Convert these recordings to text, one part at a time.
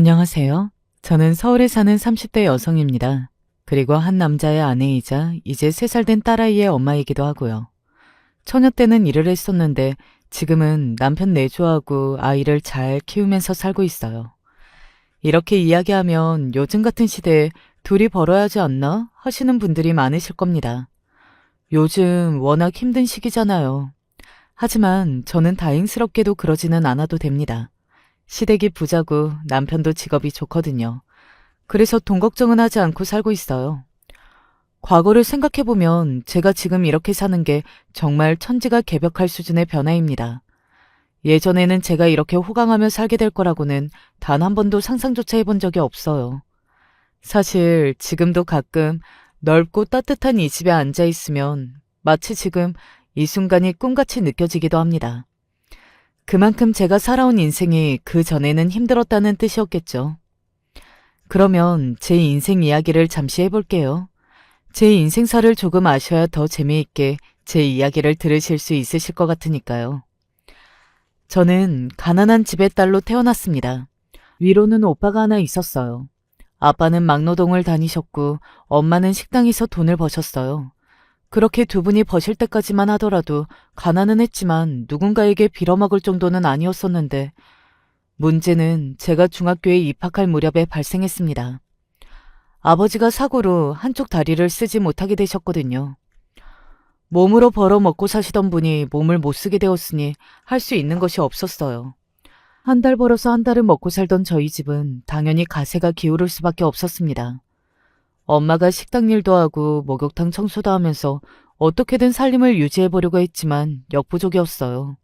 안녕하세요. 저는 서울에 사는 30대 여성입니다. 그리고 한 남자의 아내이자 이제 3살 된 딸아이의 엄마이기도 하고요. 처녀 때는 일을 했었는데 지금은 남편 내조하고 아이를 잘 키우면서 살고 있어요. 이렇게 이야기하면 요즘 같은 시대에 둘이 벌어야 하지 않나 하시는 분들이 많으실 겁니다. 요즘 워낙 힘든 시기잖아요. 하지만 저는 다행스럽게도 그러지는 않아도 됩니다. 시댁이 부자고 남편도 직업이 좋거든요. 그래서 돈 걱정은 하지 않고 살고 있어요. 과거를 생각해보면 제가 지금 이렇게 사는 게 정말 천지가 개벽할 수준의 변화입니다. 예전에는 제가 이렇게 호강하며 살게 될 거라고는 단 한 번도 상상조차 해본 적이 없어요. 사실 지금도 가끔 넓고 따뜻한 이 집에 앉아 있으면 마치 지금 이 순간이 꿈같이 느껴지기도 합니다. 그만큼 제가 살아온 인생이 그 전에는 힘들었다는 뜻이었겠죠. 그러면 제 인생 이야기를 잠시 해볼게요. 제 인생사를 조금 아셔야 더 재미있게 제 이야기를 들으실 수 있으실 것 같으니까요. 저는 가난한 집의 딸로 태어났습니다. 위로는 오빠가 하나 있었어요. 아빠는 막노동을 다니셨고 엄마는 식당에서 돈을 버셨어요. 그렇게 두 분이 버실 때까지만 하더라도 가난은 했지만 누군가에게 빌어먹을 정도는 아니었었는데 문제는 제가 중학교에 입학할 무렵에 발생했습니다. 아버지가 사고로 한쪽 다리를 쓰지 못하게 되셨거든요. 몸으로 벌어 먹고 사시던 분이 몸을 못 쓰게 되었으니 할 수 있는 것이 없었어요. 한 달 벌어서 한 달을 먹고 살던 저희 집은 당연히 가세가 기울을 수밖에 없었습니다. 엄마가 식당 일도 하고 목욕탕 청소도 하면서 어떻게든 살림을 유지해보려고 했지만 역부족이었어요.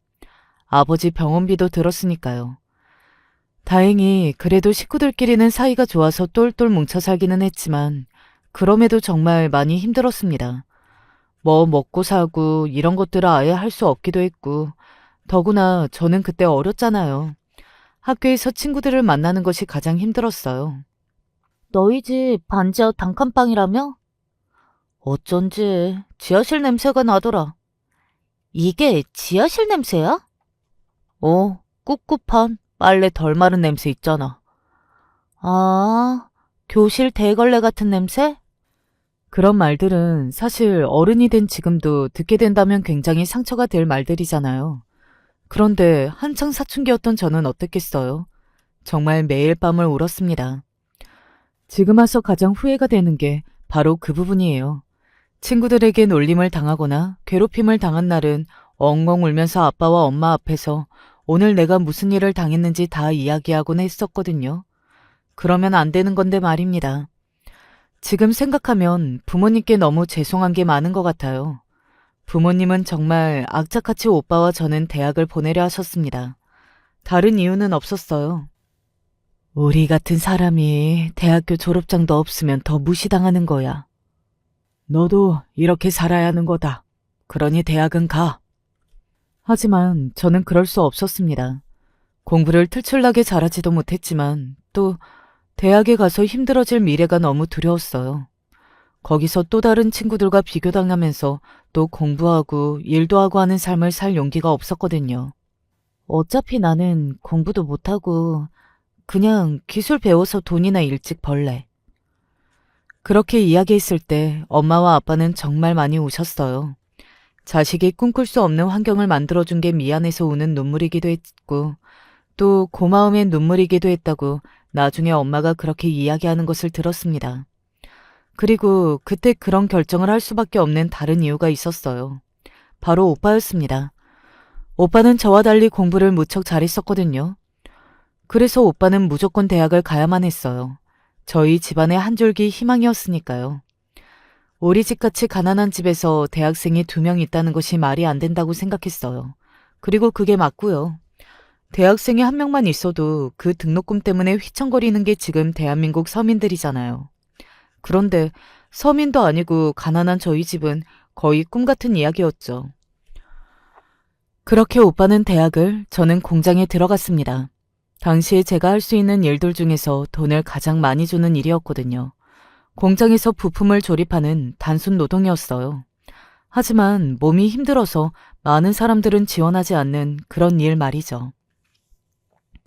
아버지 병원비도 들었으니까요. 다행히 그래도 식구들끼리는 사이가 좋아서 똘똘 뭉쳐 살기는 했지만 그럼에도 정말 많이 힘들었습니다. 뭐 먹고 사고 이런 것들을 아예 할 수 없기도 했고 더구나 저는 그때 어렸잖아요. 학교에서 친구들을 만나는 것이 가장 힘들었어요. 너희 집 반지하 단칸방이라며? 어쩐지 지하실 냄새가 나더라. 이게 지하실 냄새야? 꿉꿉한 빨래 덜 마른 냄새 있잖아. 아, 교실 대걸레 같은 냄새? 그런 말들은 사실 어른이 된 지금도 듣게 된다면 굉장히 상처가 될 말들이잖아요. 그런데 한창 사춘기였던 저는 어땠겠어요? 정말 매일 밤을 울었습니다. 지금 와서 가장 후회가 되는 게 바로 그 부분이에요. 친구들에게 놀림을 당하거나 괴롭힘을 당한 날은 엉엉 울면서 아빠와 엄마 앞에서 오늘 내가 무슨 일을 당했는지 다 이야기하곤 했었거든요. 그러면 안 되는 건데 말입니다. 지금 생각하면 부모님께 너무 죄송한 게 많은 것 같아요. 부모님은 정말 악착같이 오빠와 저는 대학을 보내려 하셨습니다. 다른 이유는 없었어요. 우리 같은 사람이 대학교 졸업장도 없으면 더 무시당하는 거야. 너도 이렇게 살아야 하는 거다. 그러니 대학은 가. 하지만 저는 그럴 수 없었습니다. 공부를 틀출나게 잘하지도 못했지만 또 대학에 가서 힘들어질 미래가 너무 두려웠어요. 거기서 또 다른 친구들과 비교당하면서 또 공부하고 일도 하고 하는 삶을 살 용기가 없었거든요. 어차피 나는 공부도 못하고 그냥 기술 배워서 돈이나 일찍 벌래. 그렇게 이야기했을 때 엄마와 아빠는 정말 많이 우셨어요. 자식이 꿈꿀 수 없는 환경을 만들어준 게 미안해서 우는 눈물이기도 했고 또 고마움의 눈물이기도 했다고 나중에 엄마가 그렇게 이야기하는 것을 들었습니다. 그리고 그때 그런 결정을 할 수밖에 없는 다른 이유가 있었어요. 바로 오빠였습니다. 오빠는 저와 달리 공부를 무척 잘했었거든요. 그래서 오빠는 무조건 대학을 가야만 했어요. 저희 집안의 한 줄기 희망이었으니까요. 우리 집같이 가난한 집에서 대학생이 2명 있다는 것이 말이 안 된다고 생각했어요. 그리고 그게 맞고요. 대학생이 1명만 있어도 그 등록금 때문에 휘청거리는 게 지금 대한민국 서민들이잖아요. 그런데 서민도 아니고 가난한 저희 집은 거의 꿈 같은 이야기였죠. 그렇게 오빠는 대학을, 저는 공장에 들어갔습니다. 당시에 제가 할 수 있는 일들 중에서 돈을 가장 많이 주는 일이었거든요. 공장에서 부품을 조립하는 단순 노동이었어요. 하지만 몸이 힘들어서 많은 사람들은 지원하지 않는 그런 일 말이죠.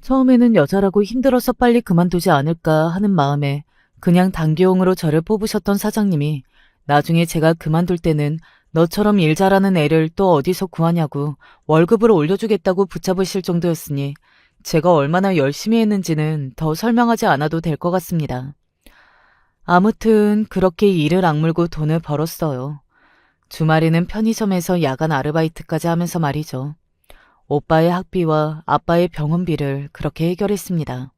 처음에는 여자라고 힘들어서 빨리 그만두지 않을까 하는 마음에 그냥 단기용으로 저를 뽑으셨던 사장님이 나중에 제가 그만둘 때는 너처럼 일 잘하는 애를 또 어디서 구하냐고 월급을 올려주겠다고 붙잡으실 정도였으니 제가 얼마나 열심히 했는지는 더 설명하지 않아도 될 것 같습니다. 아무튼 그렇게 이를 악물고 돈을 벌었어요. 주말에는 편의점에서 야간 아르바이트까지 하면서 말이죠. 오빠의 학비와 아빠의 병원비를 그렇게 해결했습니다.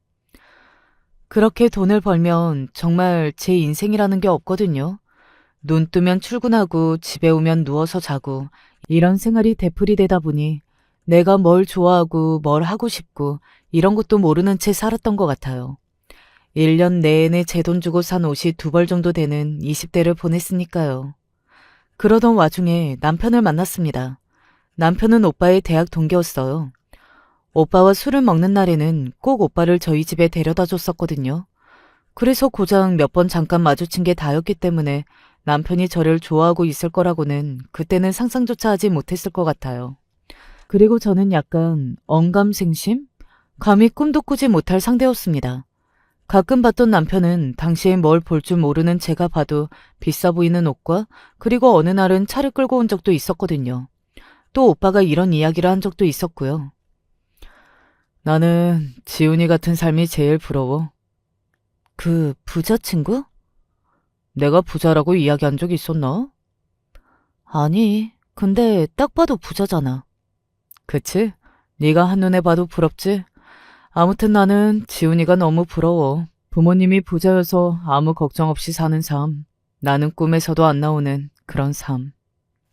그렇게 돈을 벌면 정말 제 인생이라는 게 없거든요. 눈 뜨면 출근하고 집에 오면 누워서 자고 이런 생활이 되풀이되다 보니 내가 뭘 좋아하고 뭘 하고 싶고 이런 것도 모르는 채 살았던 것 같아요. 1년 내내 제 돈 주고 산 옷이 2벌 정도 되는 20대를 보냈으니까요. 그러던 와중에 남편을 만났습니다. 남편은 오빠의 대학 동기였어요. 오빠와 술을 먹는 날에는 꼭 오빠를 저희 집에 데려다 줬었거든요. 그래서 고작 몇 번 잠깐 마주친 게 다였기 때문에 남편이 저를 좋아하고 있을 거라고는 그때는 상상조차 하지 못했을 것 같아요. 그리고 저는 약간 언감생심? 감히 꿈도 꾸지 못할 상대였습니다. 가끔 봤던 남편은 당시에 뭘 볼 줄 모르는 제가 봐도 비싸 보이는 옷과 그리고 어느 날은 차를 끌고 온 적도 있었거든요. 또 오빠가 이런 이야기를 한 적도 있었고요. 나는 지훈이 같은 삶이 제일 부러워. 그 부자 친구? 내가 부자라고 이야기한 적 있었나? 아니, 근데 딱 봐도 부자잖아. 그치? 네가 한눈에 봐도 부럽지? 아무튼 나는 지훈이가 너무 부러워. 부모님이 부자여서 아무 걱정 없이 사는 삶. 나는 꿈에서도 안 나오는 그런 삶.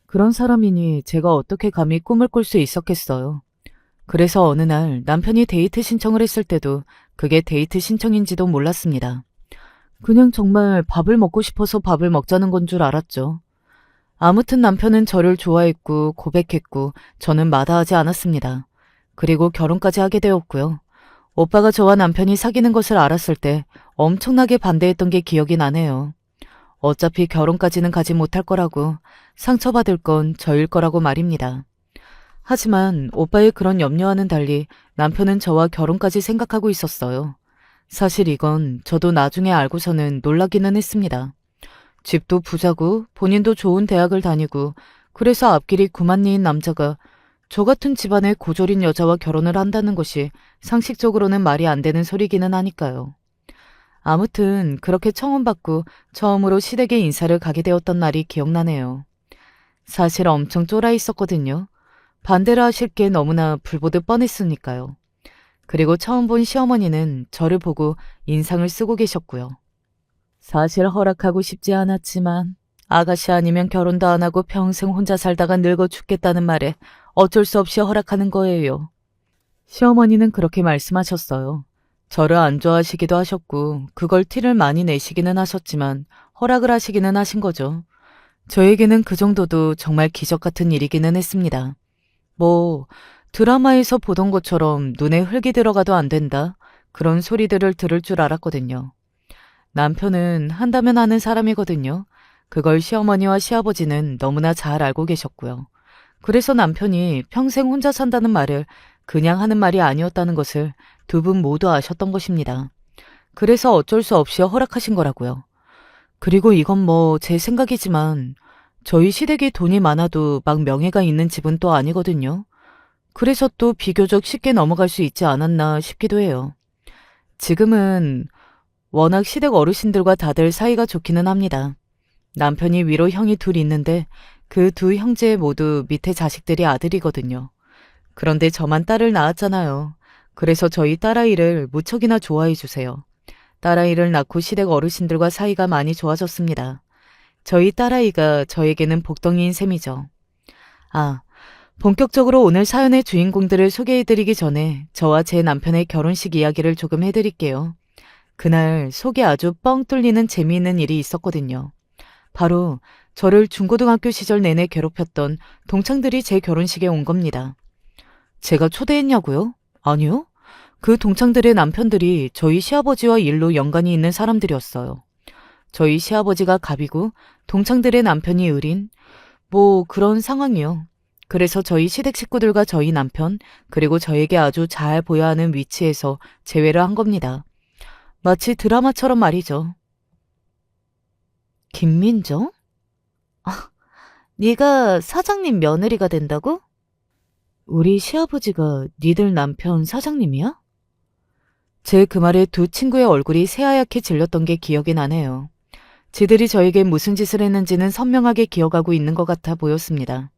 그런 사람이니 제가 어떻게 감히 꿈을 꿀 수 있었겠어요. 그래서 어느 날 남편이 데이트 신청을 했을 때도 그게 데이트 신청인지도 몰랐습니다. 그냥 정말 밥을 먹고 싶어서 밥을 먹자는 건 줄 알았죠. 아무튼 남편은 저를 좋아했고 고백했고 저는 마다하지 않았습니다. 그리고 결혼까지 하게 되었고요. 오빠가 저와 남편이 사귀는 것을 알았을 때 엄청나게 반대했던 게 기억이 나네요. 어차피 결혼까지는 가지 못할 거라고 상처받을 건 저일 거라고 말입니다. 하지만 오빠의 그런 염려와는 달리 남편은 저와 결혼까지 생각하고 있었어요. 사실 이건 저도 나중에 알고서는 놀라기는 했습니다. 집도 부자고 본인도 좋은 대학을 다니고 그래서 앞길이 구만리인 남자가 저 같은 집안의 고졸인 여자와 결혼을 한다는 것이 상식적으로는 말이 안 되는 소리기는 하니까요. 아무튼 그렇게 청혼받고 처음으로 시댁에 인사를 가게 되었던 날이 기억나네요. 사실 엄청 쫄아 있었거든요. 반대를 하실 게 너무나 불보듯 뻔했으니까요. 그리고 처음 본 시어머니는 저를 보고 인상을 쓰고 계셨고요. 사실 허락하고 싶지 않았지만 아가씨 아니면 결혼도 안 하고 평생 혼자 살다가 늙어 죽겠다는 말에 어쩔 수 없이 허락하는 거예요. 시어머니는 그렇게 말씀하셨어요. 저를 안 좋아하시기도 하셨고 그걸 티를 많이 내시기는 하셨지만 허락을 하시기는 하신 거죠. 저에게는 그 정도도 정말 기적 같은 일이기는 했습니다. 뭐 드라마에서 보던 것처럼 눈에 흙이 들어가도 안 된다 그런 소리들을 들을 줄 알았거든요. 남편은 한다면 하는 사람이거든요. 그걸 시어머니와 시아버지는 너무나 잘 알고 계셨고요. 그래서 남편이 평생 혼자 산다는 말을 그냥 하는 말이 아니었다는 것을 두 분 모두 아셨던 것입니다. 그래서 어쩔 수 없이 허락하신 거라고요. 그리고 이건 뭐 제 생각이지만 저희 시댁이 돈이 많아도 막 명예가 있는 집은 또 아니거든요. 그래서 또 비교적 쉽게 넘어갈 수 있지 않았나 싶기도 해요. 지금은 워낙 시댁 어르신들과 다들 사이가 좋기는 합니다. 남편이 위로 형이 둘 있는데 그 두 형제 모두 밑에 자식들이 아들이거든요. 그런데 저만 딸을 낳았잖아요. 그래서 저희 딸아이를 무척이나 좋아해 주세요. 딸아이를 낳고 시댁 어르신들과 사이가 많이 좋아졌습니다. 저희 딸아이가 저에게는 복덩이인 셈이죠. 아, 본격적으로 오늘 사연의 주인공들을 소개해드리기 전에 저와 제 남편의 결혼식 이야기를 조금 해드릴게요. 그날 속이 아주 뻥 뚫리는 재미있는 일이 있었거든요. 바로 저를 중고등학교 시절 내내 괴롭혔던 동창들이 제 결혼식에 온 겁니다. 제가 초대했냐고요? 아니요. 그 동창들의 남편들이 저희 시아버지와 일로 연관이 있는 사람들이었어요. 저희 시아버지가 갑이고 동창들의 남편이 을인 뭐 그런 상황이요. 그래서 저희 시댁 식구들과 저희 남편, 그리고 저에게 아주 잘 보여야 하는 위치에서 제외를 한 겁니다. 마치 드라마처럼 말이죠. 김민정? 네가 사장님 며느리가 된다고? 우리 시아버지가 니들 남편 사장님이야? 제 그 말에 두 친구의 얼굴이 새하얗게 질렸던 게 기억이 나네요. 지들이 저에게 무슨 짓을 했는지는 선명하게 기억하고 있는 것 같아 보였습니다.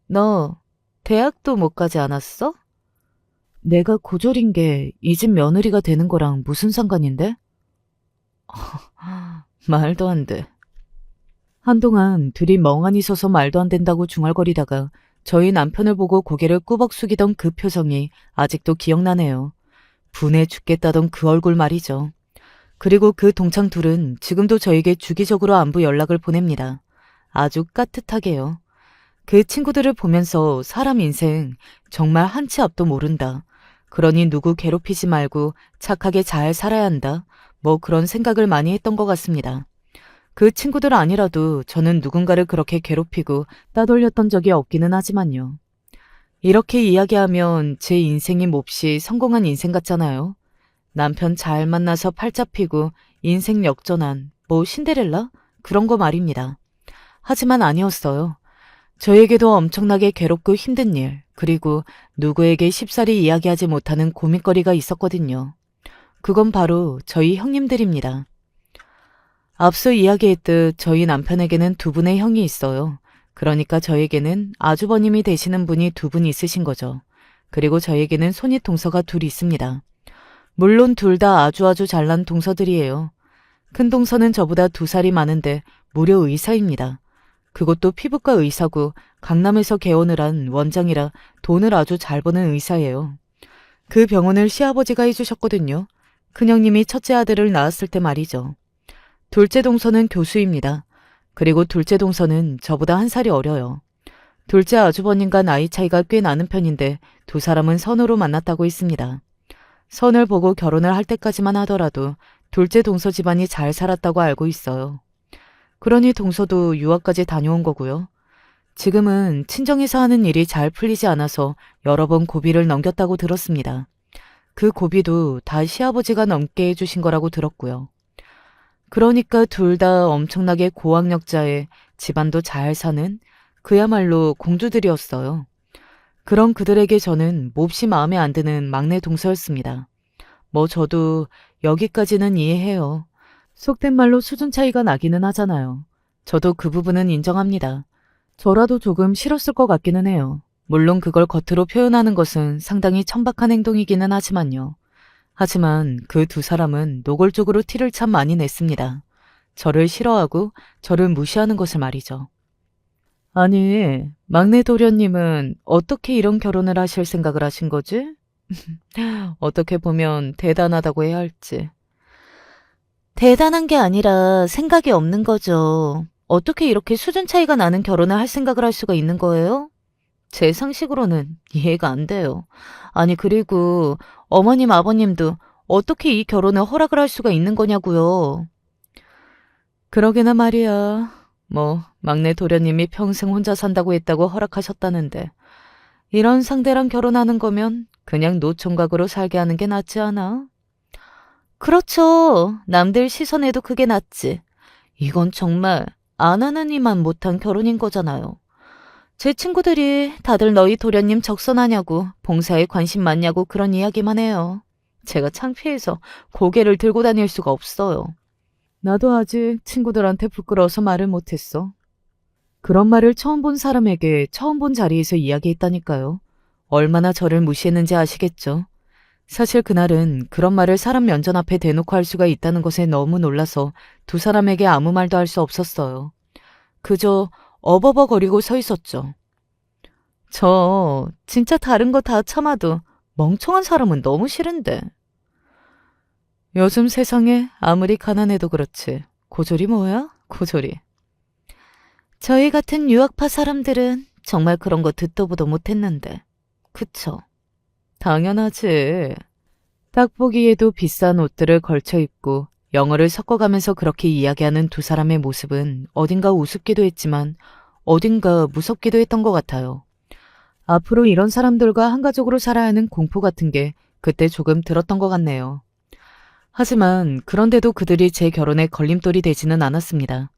너 대학도 못 가지 않았어? 내가 고졸인 게 이 집 며느리가 되는 거랑 무슨 상관인데? 말도 안 돼. 한동안 둘이 멍하니 서서 말도 안 된다고 중얼거리다가 저희 남편을 보고 고개를 꾸벅 숙이던 그 표정이 아직도 기억나네요. 분해 죽겠다던 그 얼굴 말이죠. 그리고 그 동창 둘은 지금도 저에게 주기적으로 안부 연락을 보냅니다. 아주 깍듯하게요. 그 친구들을 보면서 사람 인생 정말 한 치 앞도 모른다. 그러니 누구 괴롭히지 말고 착하게 잘 살아야 한다. 뭐 그런 생각을 많이 했던 것 같습니다. 그 친구들 아니라도 저는 누군가를 그렇게 괴롭히고 따돌렸던 적이 없기는 하지만요. 이렇게 이야기하면 제 인생이 몹시 성공한 인생 같잖아요. 남편 잘 만나서 팔자 피고 인생 역전한 뭐 신데렐라? 그런 거 말입니다. 하지만 아니었어요. 저에게도 엄청나게 괴롭고 힘든 일, 그리고 누구에게 쉽사리 이야기하지 못하는 고민거리가 있었거든요. 그건 바로 저희 형님들입니다. 앞서 이야기했듯 저희 남편에게는 두 분의 형이 있어요. 그러니까 저에게는 아주버님이 되시는 분이 두 분 있으신 거죠. 그리고 저에게는 손윗 동서가 둘 있습니다. 물론 둘 다 아주 잘난 동서들이에요. 큰 동서는 저보다 2살이 많은데 무려 의사입니다. 그것도 피부과 의사고 강남에서 개원을 한 원장이라 돈을 아주 잘 버는 의사예요. 그 병원을 시아버지가 해주셨거든요. 큰형님이 첫째 아들을 낳았을 때 말이죠. 둘째 동서는 교수입니다. 그리고 둘째 동서는 저보다 1살이 어려요. 둘째 아주버님과 나이 차이가 꽤 나는 편인데 두 사람은 선으로 만났다고 했습니다. 선을 보고 결혼을 할 때까지만 하더라도 둘째 동서 집안이 잘 살았다고 알고 있어요. 그러니 동서도 유학까지 다녀온 거고요. 지금은 친정에서 하는 일이 잘 풀리지 않아서 여러 번 고비를 넘겼다고 들었습니다. 그 고비도 다 시아버지가 넘게 해주신 거라고 들었고요. 그러니까 둘 다 엄청나게 고학력자에 집안도 잘 사는 그야말로 공주들이었어요. 그런 그들에게 저는 몹시 마음에 안 드는 막내 동서였습니다. 뭐 저도 여기까지는 이해해요. 속된 말로 수준 차이가 나기는 하잖아요. 저도 그 부분은 인정합니다. 저라도 조금 싫었을 것 같기는 해요. 물론 그걸 겉으로 표현하는 것은 상당히 천박한 행동이기는 하지만요. 하지만 그 두 사람은 노골적으로 티를 참 많이 냈습니다. 저를 싫어하고 저를 무시하는 것을 말이죠. 아니, 막내 도련님은 어떻게 이런 결혼을 하실 생각을 하신 거지? 어떻게 보면 대단하다고 해야 할지. 대단한 게 아니라 생각이 없는 거죠. 어떻게 이렇게 수준 차이가 나는 결혼을 할 생각을 할 수가 있는 거예요? 제 상식으로는 이해가 안 돼요. 아니, 그리고 어머님, 아버님도 어떻게 이 결혼을 허락을 할 수가 있는 거냐고요. 그러게나 말이야. 뭐 막내 도련님이 평생 혼자 산다고 했다고 허락하셨다는데 이런 상대랑 결혼하는 거면 그냥 노총각으로 살게 하는 게 낫지 않아? 그렇죠. 남들 시선에도 그게 낫지. 이건 정말 안 하는 이만 못한 결혼인 거잖아요. 제 친구들이 다들 너희 도련님 적선하냐고, 봉사에 관심 많냐고 그런 이야기만 해요. 제가 창피해서 고개를 들고 다닐 수가 없어요. 나도 아직 친구들한테 부끄러워서 말을 못했어. 그런 말을 처음 본 사람에게 처음 본 자리에서 이야기했다니까요. 얼마나 저를 무시했는지 아시겠죠? 사실 그날은 그런 말을 사람 면전 앞에 대놓고 할 수가 있다는 것에 너무 놀라서 두 사람에게 아무 말도 할 수 없었어요. 그저 어버버거리고 서 있었죠. 저 진짜 다른 거 다 참아도 멍청한 사람은 너무 싫은데. 요즘 세상에 아무리 가난해도 그렇지. 고졸이 뭐야? 고졸이. 저희 같은 유학파 사람들은 정말 그런 거 듣도 보도 못했는데. 그쵸? 당연하지. 딱 보기에도 비싼 옷들을 걸쳐 입고 영어를 섞어가면서 그렇게 이야기하는 두 사람의 모습은 어딘가 우습기도 했지만 어딘가 무섭기도 했던 것 같아요. 앞으로 이런 사람들과 한가족으로 살아야 하는 공포 같은 게 그때 조금 들었던 것 같네요. 하지만 그런데도 그들이 제 결혼에 걸림돌이 되지는 않았습니다.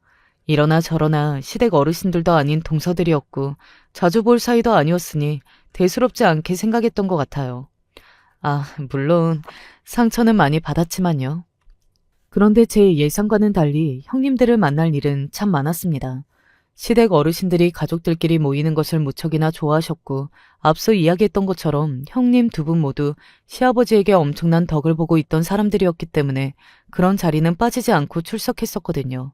이러나 저러나 시댁 어르신들도 아닌 동서들이었고 자주 볼 사이도 아니었으니 대수롭지 않게 생각했던 것 같아요. 아, 물론 상처는 많이 받았지만요. 그런데 제 예상과는 달리 형님들을 만날 일은 참 많았습니다. 시댁 어르신들이 가족들끼리 모이는 것을 무척이나 좋아하셨고 앞서 이야기했던 것처럼 형님 두 분 모두 시아버지에게 엄청난 덕을 보고 있던 사람들이었기 때문에 그런 자리는 빠지지 않고 출석했었거든요.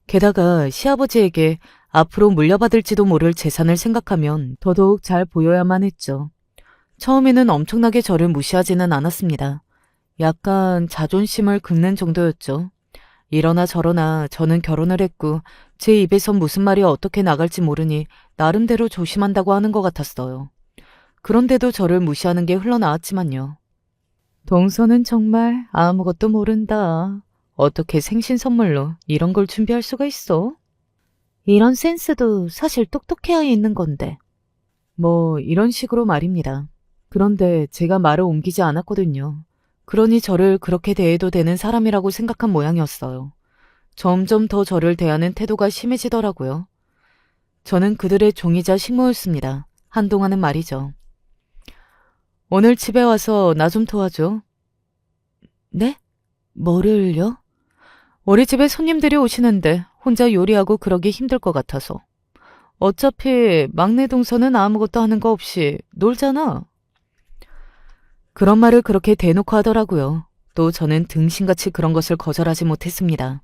게다가 시아버지에게 앞으로 물려받을지도 모를 재산을 생각하면 더더욱 잘 보여야만 했죠. 처음에는 엄청나게 저를 무시하지는 않았습니다. 약간 자존심을 긁는 정도였죠. 이러나 저러나 저는 결혼을 했고 제 입에서 무슨 말이 어떻게 나갈지 모르니 나름대로 조심한다고 하는 것 같았어요. 그런데도 저를 무시하는 게 흘러나왔지만요. 동서는 정말 아무것도 모른다. 어떻게 생신 선물로 이런 걸 준비할 수가 있어? 이런 센스도 사실 똑똑해야 있는 건데. 뭐 이런 식으로 말입니다. 그런데 제가 말을 옮기지 않았거든요. 그러니 저를 그렇게 대해도 되는 사람이라고 생각한 모양이었어요. 점점 더 저를 대하는 태도가 심해지더라고요. 저는 그들의 종이자 식모였습니다. 한동안은 말이죠. 오늘 집에 와서 나 좀 도와줘. 네? 뭐를요? 우리 집에 손님들이 오시는데 혼자 요리하고 그러기 힘들 것 같아서. 어차피 막내 동서는 아무것도 하는 거 없이 놀잖아. 그런 말을 그렇게 대놓고 하더라고요. 또 저는 등신같이 그런 것을 거절하지 못했습니다.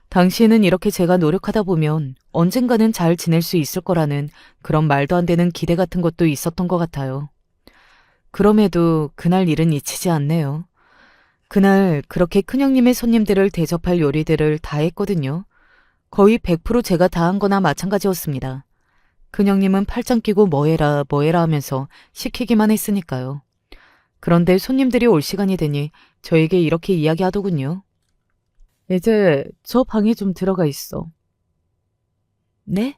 당시에는 이렇게 제가 노력하다 보면 언젠가는 잘 지낼 수 있을 거라는 그런 말도 안 되는 기대 같은 것도 있었던 것 같아요. 그럼에도 그날 일은 잊히지 않네요. 그날 그렇게 큰형님의 손님들을 대접할 요리들을 다 했거든요. 거의 100% 제가 다 한 거나 마찬가지였습니다. 큰형님은 팔짱 끼고 뭐해라 뭐해라 하면서 시키기만 했으니까요. 그런데 손님들이 올 시간이 되니 저에게 이렇게 이야기하더군요. 이제 저 방에 좀 들어가 있어. 네?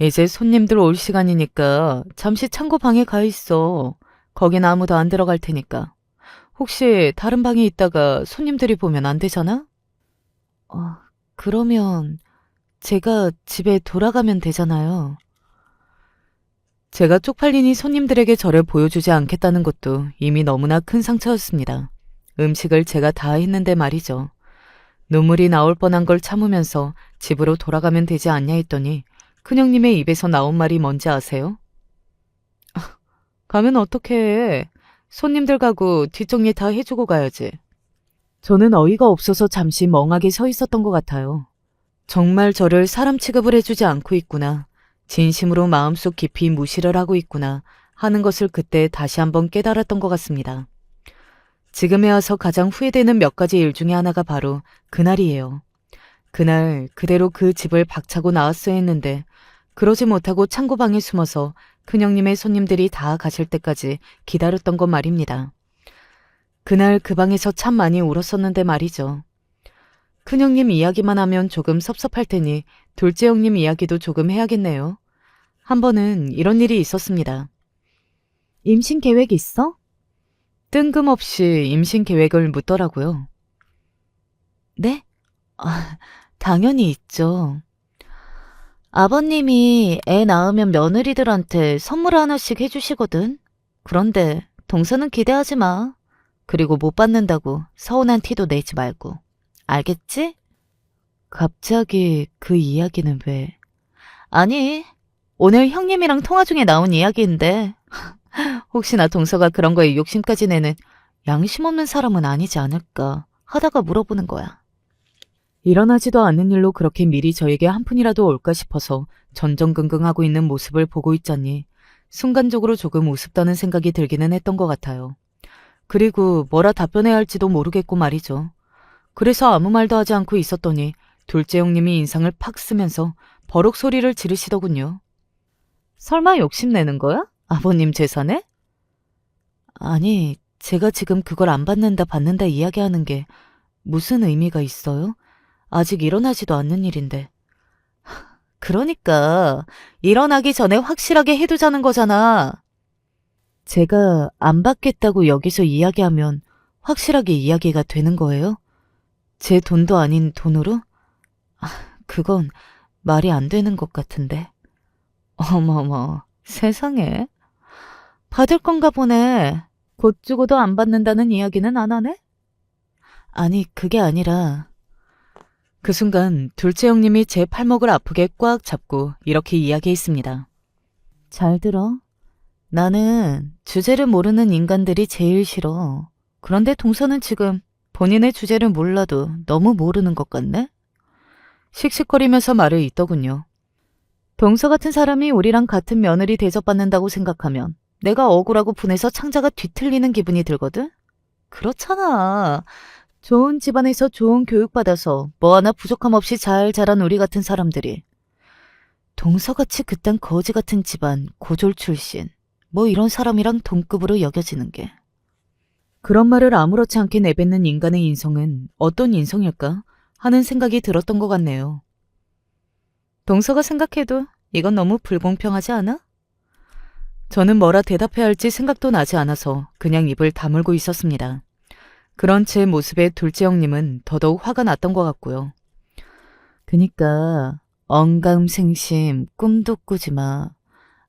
이제 손님들 올 시간이니까 잠시 창고 방에 가 있어. 거긴 아무도 안 들어갈 테니까. 혹시 다른 방에 있다가 손님들이 보면 안 되잖아? 그러면 제가 집에 돌아가면 되잖아요. 제가 쪽팔리니 손님들에게 저를 보여주지 않겠다는 것도 이미 너무나 큰 상처였습니다. 음식을 제가 다 했는데 말이죠. 눈물이 나올 뻔한 걸 참으면서 집으로 돌아가면 되지 않냐 했더니 큰형님의 입에서 나온 말이 뭔지 아세요? 가면 어떡해. 손님들 가고 뒷정리 다 해주고 가야지. 저는 어이가 없어서 잠시 멍하게 서 있었던 것 같아요. 정말 저를 사람 취급을 해주지 않고 있구나. 진심으로 마음속 깊이 무시를 하고 있구나 하는 것을 그때 다시 한번 깨달았던 것 같습니다. 지금에 와서 가장 후회되는 몇 가지 일 중에 하나가 바로 그날이에요. 그날 그대로 그 집을 박차고 나왔어야 했는데 그러지 못하고 창고방에 숨어서 큰형님의 손님들이 다 가실 때까지 기다렸던 것 말입니다. 그날 그 방에서 참 많이 울었었는데 말이죠. 큰형님 이야기만 하면 조금 섭섭할 테니 둘째 형님 이야기도 조금 해야겠네요. 한 번은 이런 일이 있었습니다. 임신 계획 있어? 뜬금없이 임신 계획을 묻더라고요. 네? 당연히 있죠. 아버님이 애 낳으면 며느리들한테 선물 하나씩 해주시거든. 그런데 동서는 기대하지 마. 그리고 못 받는다고 서운한 티도 내지 말고. 알겠지? 갑자기 그 이야기는 왜? 아니, 오늘 형님이랑 통화 중에 나온 이야기인데 혹시나 동서가 그런 거에 욕심까지 내는 양심 없는 사람은 아니지 않을까 하다가 물어보는 거야. 일어나지도 않는 일로 그렇게 미리 저에게 한 푼이라도 올까 싶어서 전전긍긍하고 있는 모습을 보고 있자니 순간적으로 조금 우습다는 생각이 들기는 했던 것 같아요. 그리고 뭐라 답변해야 할지도 모르겠고 말이죠. 그래서 아무 말도 하지 않고 있었더니 둘째 형님이 인상을 팍 쓰면서 버럭 소리를 지르시더군요. 설마 욕심내는 거야? 아버님 재산에? 아니, 제가 지금 그걸 안 받는다 받는다 이야기하는 게 무슨 의미가 있어요? 아직 일어나지도 않는 일인데. 그러니까 일어나기 전에 확실하게 해두자는 거잖아. 제가 안 받겠다고 여기서 이야기하면 확실하게 이야기가 되는 거예요? 제 돈도 아닌 돈으로? 아, 그건 말이 안 되는 것 같은데. 어머머, 세상에. 받을 건가 보네. 곧 주고도 안 받는다는 이야기는 안 하네? 아니, 그게 아니라. 그 순간 둘째 형님이 제 팔목을 아프게 꽉 잡고 이렇게 이야기했습니다. 잘 들어. 나는 주제를 모르는 인간들이 제일 싫어. 그런데 동서는 지금 본인의 주제를 몰라도 너무 모르는 것 같네? 씩씩거리면서 말을 잇더군요. 동서 같은 사람이 우리랑 같은 며느리 대접받는다고 생각하면 내가 억울하고 분해서 창자가 뒤틀리는 기분이 들거든? 그렇잖아. 좋은 집안에서 좋은 교육받아서 뭐 하나 부족함 없이 잘 자란 우리 같은 사람들이 동서같이 그딴 거지 같은 집안, 고졸 출신 뭐 이런 사람이랑 동급으로 여겨지는 게. 그런 말을 아무렇지 않게 내뱉는 인간의 인성은 어떤 인성일까 하는 생각이 들었던 것 같네요. 동서가 생각해도 이건 너무 불공평하지 않아? 저는 뭐라 대답해야 할지 생각도 나지 않아서 그냥 입을 다물고 있었습니다. 그런 제 모습에 둘째 형님은 더더욱 화가 났던 것 같고요. 그니까 언감생심 꿈도 꾸지 마.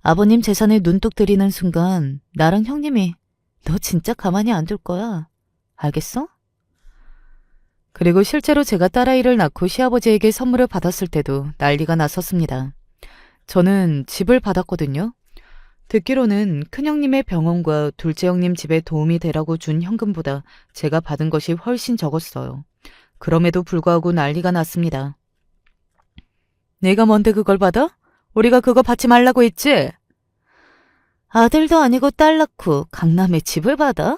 아버님 재산에 눈독 들이는 순간 나랑 형님이 너 진짜 가만히 안 둘 거야. 알겠어? 그리고 실제로 제가 딸아이를 낳고 시아버지에게 선물을 받았을 때도 난리가 났었습니다. 저는 집을 받았거든요. 듣기로는 큰형님의 병원과 둘째 형님 집에 도움이 되라고 준 현금보다 제가 받은 것이 훨씬 적었어요. 그럼에도 불구하고 난리가 났습니다. 내가 뭔데 그걸 받아? 우리가 그거 받지 말라고 했지? 아들도 아니고 딸 낳고 강남에 집을 받아?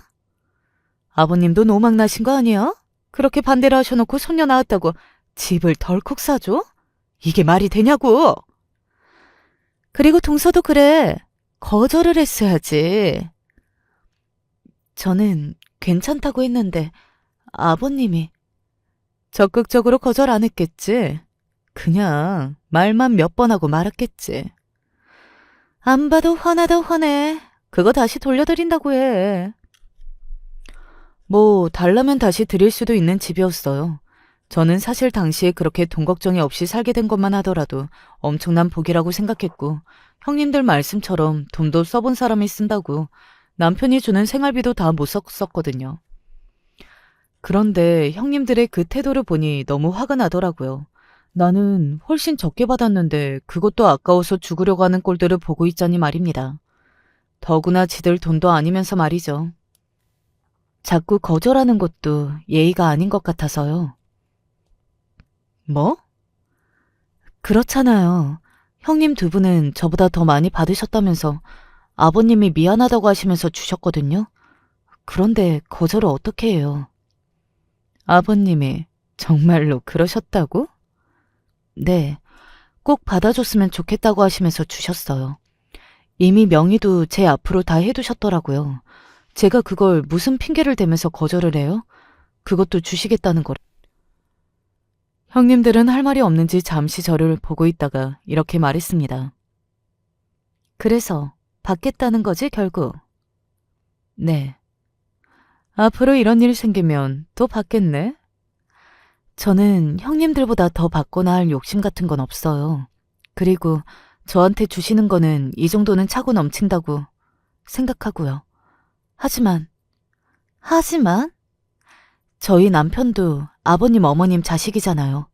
아버님도 노망 나신 거 아니야? 그렇게 반대를 하셔놓고 손녀 낳았다고 집을 덜컥 사줘? 이게 말이 되냐고! 그리고 동서도 그래. 거절을 했어야지. 저는 괜찮다고 했는데 아버님이 적극적으로 거절 안 했겠지. 그냥 말만 몇 번 하고 말았겠지. 안 봐도 화나다 화내. 그거 다시 돌려드린다고 해. 뭐 달라면 다시 드릴 수도 있는 집이었어요. 저는 사실 당시에 그렇게 돈 걱정이 없이 살게 된 것만 하더라도 엄청난 복이라고 생각했고 형님들 말씀처럼 돈도 써본 사람이 쓴다고 남편이 주는 생활비도 다 못 썼거든요. 그런데 형님들의 그 태도를 보니 너무 화가 나더라고요. 나는 훨씬 적게 받았는데 그것도 아까워서 죽으려고 하는 꼴들을 보고 있자니 말입니다. 더구나 지들 돈도 아니면서 말이죠. 자꾸 거절하는 것도 예의가 아닌 것 같아서요. 뭐? 그렇잖아요. 형님 두 분은 저보다 더 많이 받으셨다면서 아버님이 미안하다고 하시면서 주셨거든요. 그런데 거절을 어떻게 해요? 아버님이 정말로 그러셨다고? 네, 꼭 받아줬으면 좋겠다고 하시면서 주셨어요. 이미 명의도 제 앞으로 다 해두셨더라고요. 제가 그걸 무슨 핑계를 대면서 거절을 해요? 그것도 주시겠다는 걸. 형님들은 할 말이 없는지 잠시 저를 보고 있다가 이렇게 말했습니다. 그래서 받겠다는 거지 결국? 네. 앞으로 이런 일이 생기면 또 받겠네? 저는 형님들보다 더 받거나 할 욕심 같은 건 없어요. 그리고 저한테 주시는 거는 이 정도는 차고 넘친다고 생각하고요. 하지만 저희 남편도 아버님 어머님 자식이잖아요.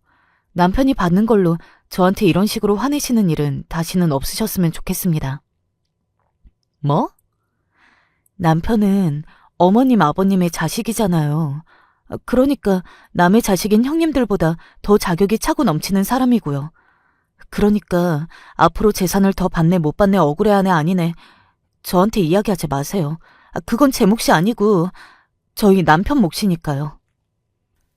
남편이 받는 걸로 저한테 이런 식으로 화내시는 일은 다시는 없으셨으면 좋겠습니다. 뭐? 남편은 어머님 아버님의 자식이잖아요. 그러니까 남의 자식인 형님들보다 더 자격이 차고 넘치는 사람이고요. 그러니까 앞으로 재산을 더 받네 못 받네 억울해하네 아니네. 저한테 이야기하지 마세요. 그건 제 몫이 아니고 저희 남편 몫이니까요.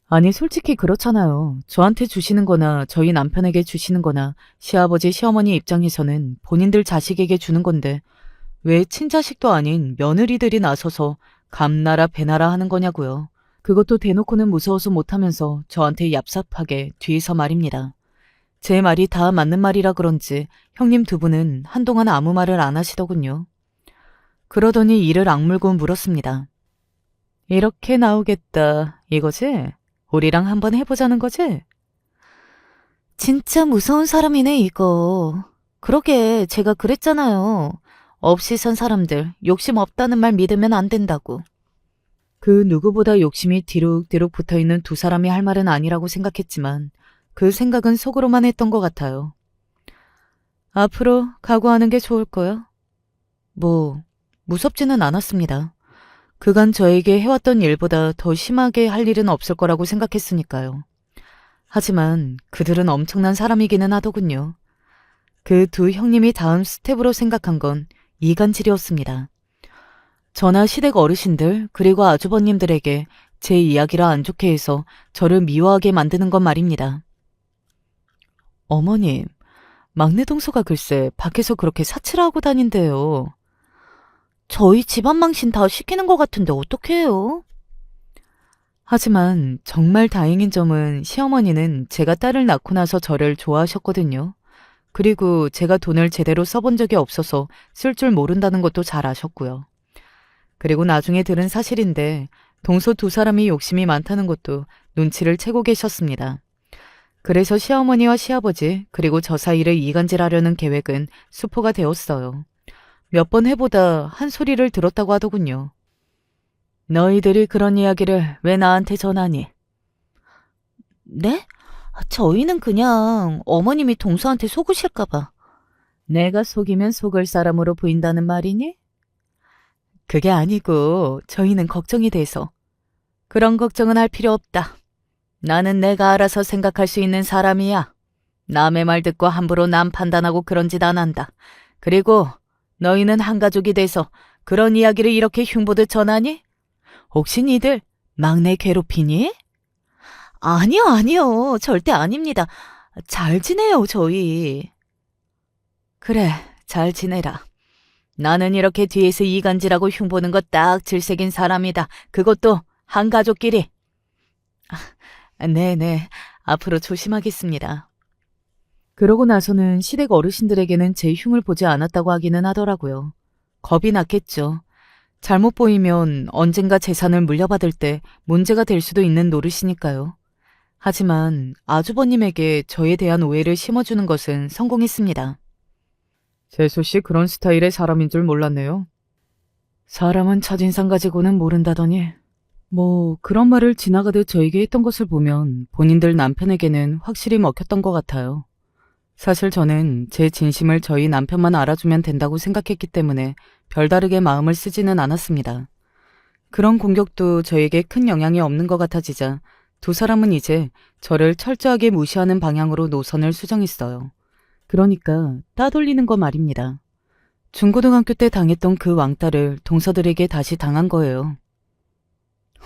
아니 솔직히 그렇잖아요. 저한테 주시는 거나 저희 남편에게 주시는 거나 시아버지 시어머니 입장에서는 본인들 자식에게 주는 건데 왜 친자식도 아닌 며느리들이 나서서 감나라 배나라 하는 거냐고요. 그것도 대놓고는 무서워서 못하면서 저한테 얍삽하게 뒤에서 말입니다. 제 말이 다 맞는 말이라 그런지 형님 두 분은 한동안 아무 말을 안 하시더군요. 그러더니 이를 악물고 물었습니다. 이렇게 나오겠다, 이거지? 우리랑 한번 해보자는 거지? 진짜 무서운 사람이네, 이거. 그러게, 제가 그랬잖아요. 없이 산 사람들, 욕심 없다는 말 믿으면 안 된다고. 그 누구보다 욕심이 뒤룩뒤룩 붙어있는 두 사람이 할 말은 아니라고 생각했지만 그 생각은 속으로만 했던 것 같아요. 앞으로 각오하는 게 좋을 거야. 뭐 무섭지는 않았습니다. 그간 저에게 해왔던 일보다 더 심하게 할 일은 없을 거라고 생각했으니까요. 하지만 그들은 엄청난 사람이기는 하더군요. 그 두 형님이 다음 스텝으로 생각한 건 이간질이었습니다. 저나 시댁 어르신들 그리고 아주버님들에게 제 이야기라 안 좋게 해서 저를 미워하게 만드는 건 말입니다. 어머님, 막내 동서가 글쎄 밖에서 그렇게 사치하고 다닌대요. 저희 집안 망신 다 시키는 것 같은데 어떡해요? 하지만 정말 다행인 점은 시어머니는 제가 딸을 낳고 나서 저를 좋아하셨거든요. 그리고 제가 돈을 제대로 써본 적이 없어서 쓸 줄 모른다는 것도 잘 아셨고요. 그리고 나중에 들은 사실인데 동서 두 사람이 욕심이 많다는 것도 눈치를 채고 계셨습니다. 그래서 시어머니와 시아버지 그리고 저 사이를 이간질하려는 계획은 수포가 되었어요. 몇 번 해보다 한 소리를 들었다고 하더군요. 너희들이 그런 이야기를 왜 나한테 전하니? 네? 저희는 그냥 어머님이 동서한테 속으실까봐. 내가 속이면 속을 사람으로 보인다는 말이니? 그게 아니고 저희는 걱정이 돼서. 그런 걱정은 할 필요 없다. 나는 내가 알아서 생각할 수 있는 사람이야. 남의 말 듣고 함부로 남 판단하고 그런 짓 안 한다. 그리고 너희는 한 가족이 돼서 그런 이야기를 이렇게 흉보듯 전하니? 혹시 니들 막내 괴롭히니? 아니요, 아니요. 절대 아닙니다. 잘 지내요, 저희. 그래, 잘 지내라. 나는 이렇게 뒤에서 이간질하고 흉보는 거 딱 질색인 사람이다. 그것도 한 가족끼리. 네네, 앞으로 조심하겠습니다. 그러고 나서는 시댁 어르신들에게는 제 흉을 보지 않았다고 하기는 하더라고요. 겁이 났겠죠. 잘못 보이면 언젠가 재산을 물려받을 때 문제가 될 수도 있는 노릇이니까요. 하지만 아주버님에게 저에 대한 오해를 심어주는 것은 성공했습니다. 재수 씨 그런 스타일의 사람인 줄 몰랐네요. 사람은 첫인상 가지고는 모른다더니. 뭐 그런 말을 지나가듯 저에게 했던 것을 보면 본인들 남편에게는 확실히 먹혔던 것 같아요. 사실 저는 제 진심을 저희 남편만 알아주면 된다고 생각했기 때문에 별다르게 마음을 쓰지는 않았습니다. 그런 공격도 저에게 큰 영향이 없는 것 같아지자 두 사람은 이제 저를 철저하게 무시하는 방향으로 노선을 수정했어요. 그러니까 따돌리는 거 말입니다. 중고등학교 때 당했던 그 왕따를 동서들에게 다시 당한 거예요.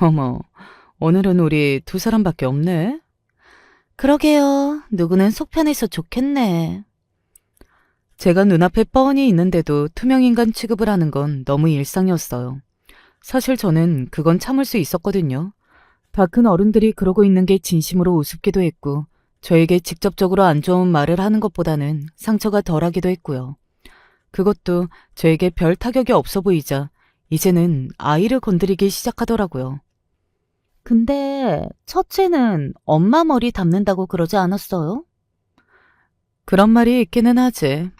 어머, 오늘은 우리 두 사람밖에 없네? 그러게요. 누구는 속편해서 좋겠네. 제가 눈앞에 뻔히 있는데도 투명인간 취급을 하는 건 너무 일상이었어요. 사실 저는 그건 참을 수 있었거든요. 다 큰 어른들이 그러고 있는 게 진심으로 우습기도 했고 저에게 직접적으로 안 좋은 말을 하는 것보다는 상처가 덜하기도 했고요. 그것도 저에게 별 타격이 없어 보이자 이제는 아이를 건드리기 시작하더라고요. 근데 첫째는 엄마 머리 담는다고 그러지 않았어요? 그런 말이 있기는 하지.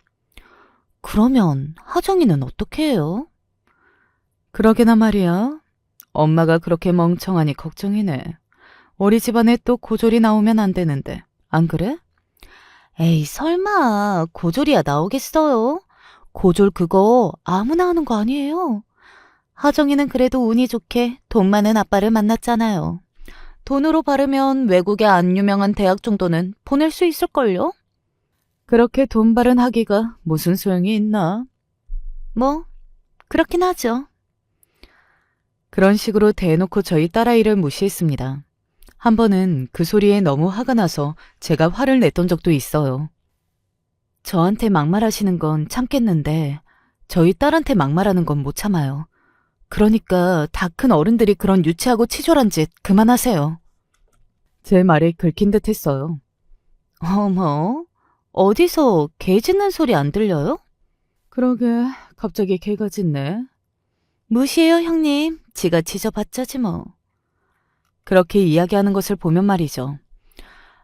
그러면 하정이는 어떻게 해요? 그러게나 말이야. 엄마가 그렇게 멍청하니 걱정이네. 우리 집안에 또 고졸이 나오면 안 되는데. 안 그래? 에이, 설마 고졸이야 나오겠어요? 고졸 그거 아무나 하는 거 아니에요. 하정이는 그래도 운이 좋게 돈 많은 아빠를 만났잖아요. 돈으로 바르면 외국의 안 유명한 대학 정도는 보낼 수 있을걸요? 그렇게 돈 바른 하기가 무슨 소용이 있나? 뭐, 그렇긴 하죠. 그런 식으로 대놓고 저희 딸아이를 무시했습니다. 한 번은 그 소리에 너무 화가 나서 제가 화를 냈던 적도 있어요. 저한테 막말하시는 건 참겠는데 저희 딸한테 막말하는 건 못 참아요. 그러니까 다 큰 어른들이 그런 유치하고 치졸한 짓 그만하세요. 제 말에 긁힌 듯 했어요. 어머, 어디서 개 짖는 소리 안 들려요? 그러게, 갑자기 개가 짖네. 무시해요, 형님. 지가 짖어봤자지 뭐. 그렇게 이야기하는 것을 보면 말이죠.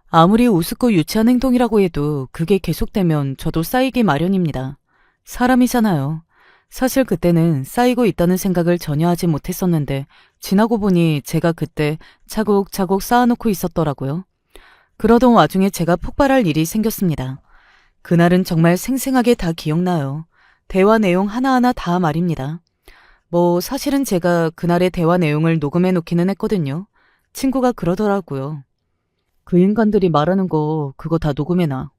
아무리 우습고 유치한 행동이라고 해도 그게 계속되면 저도 쌓이기 마련입니다. 사람이잖아요. 사실 그때는 쌓이고 있다는 생각을 전혀 하지 못했었는데 지나고 보니 제가 그때 차곡차곡 쌓아놓고 있었더라고요. 그러던 와중에 제가 폭발할 일이 생겼습니다. 그날은 정말 생생하게 다 기억나요. 대화 내용 하나하나 다 말입니다. 사실은 제가 그날의 대화 내용을 녹음해 놓기는 했거든요. 친구가 그러더라고요. 그 인간들이 말하는 거 그거 다 녹음해놔.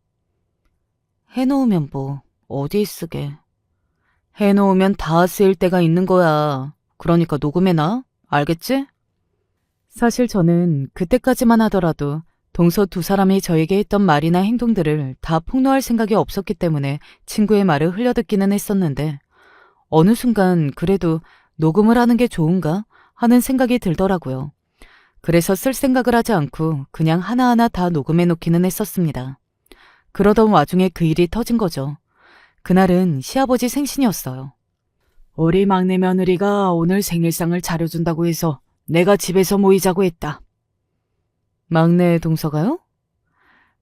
해놓으면 어디 쓰게. 해놓으면 다 쓰일 때가 있는 거야. 그러니까 녹음해놔. 알겠지? 사실 저는 그때까지만 하더라도 동서 두 사람이 저에게 했던 말이나 행동들을 다 폭로할 생각이 없었기 때문에 친구의 말을 흘려듣기는 했었는데 어느 순간 그래도 녹음을 하는 게 좋은가 하는 생각이 들더라고요. 그래서 쓸 생각을 하지 않고 그냥 하나하나 다 녹음해 놓기는 했었습니다. 그러던 와중에 그 일이 터진 거죠. 그날은 시아버지 생신이었어요. 우리 막내 며느리가 오늘 생일상을 차려준다고 해서 내가 집에서 모이자고 했다. 막내 동서가요?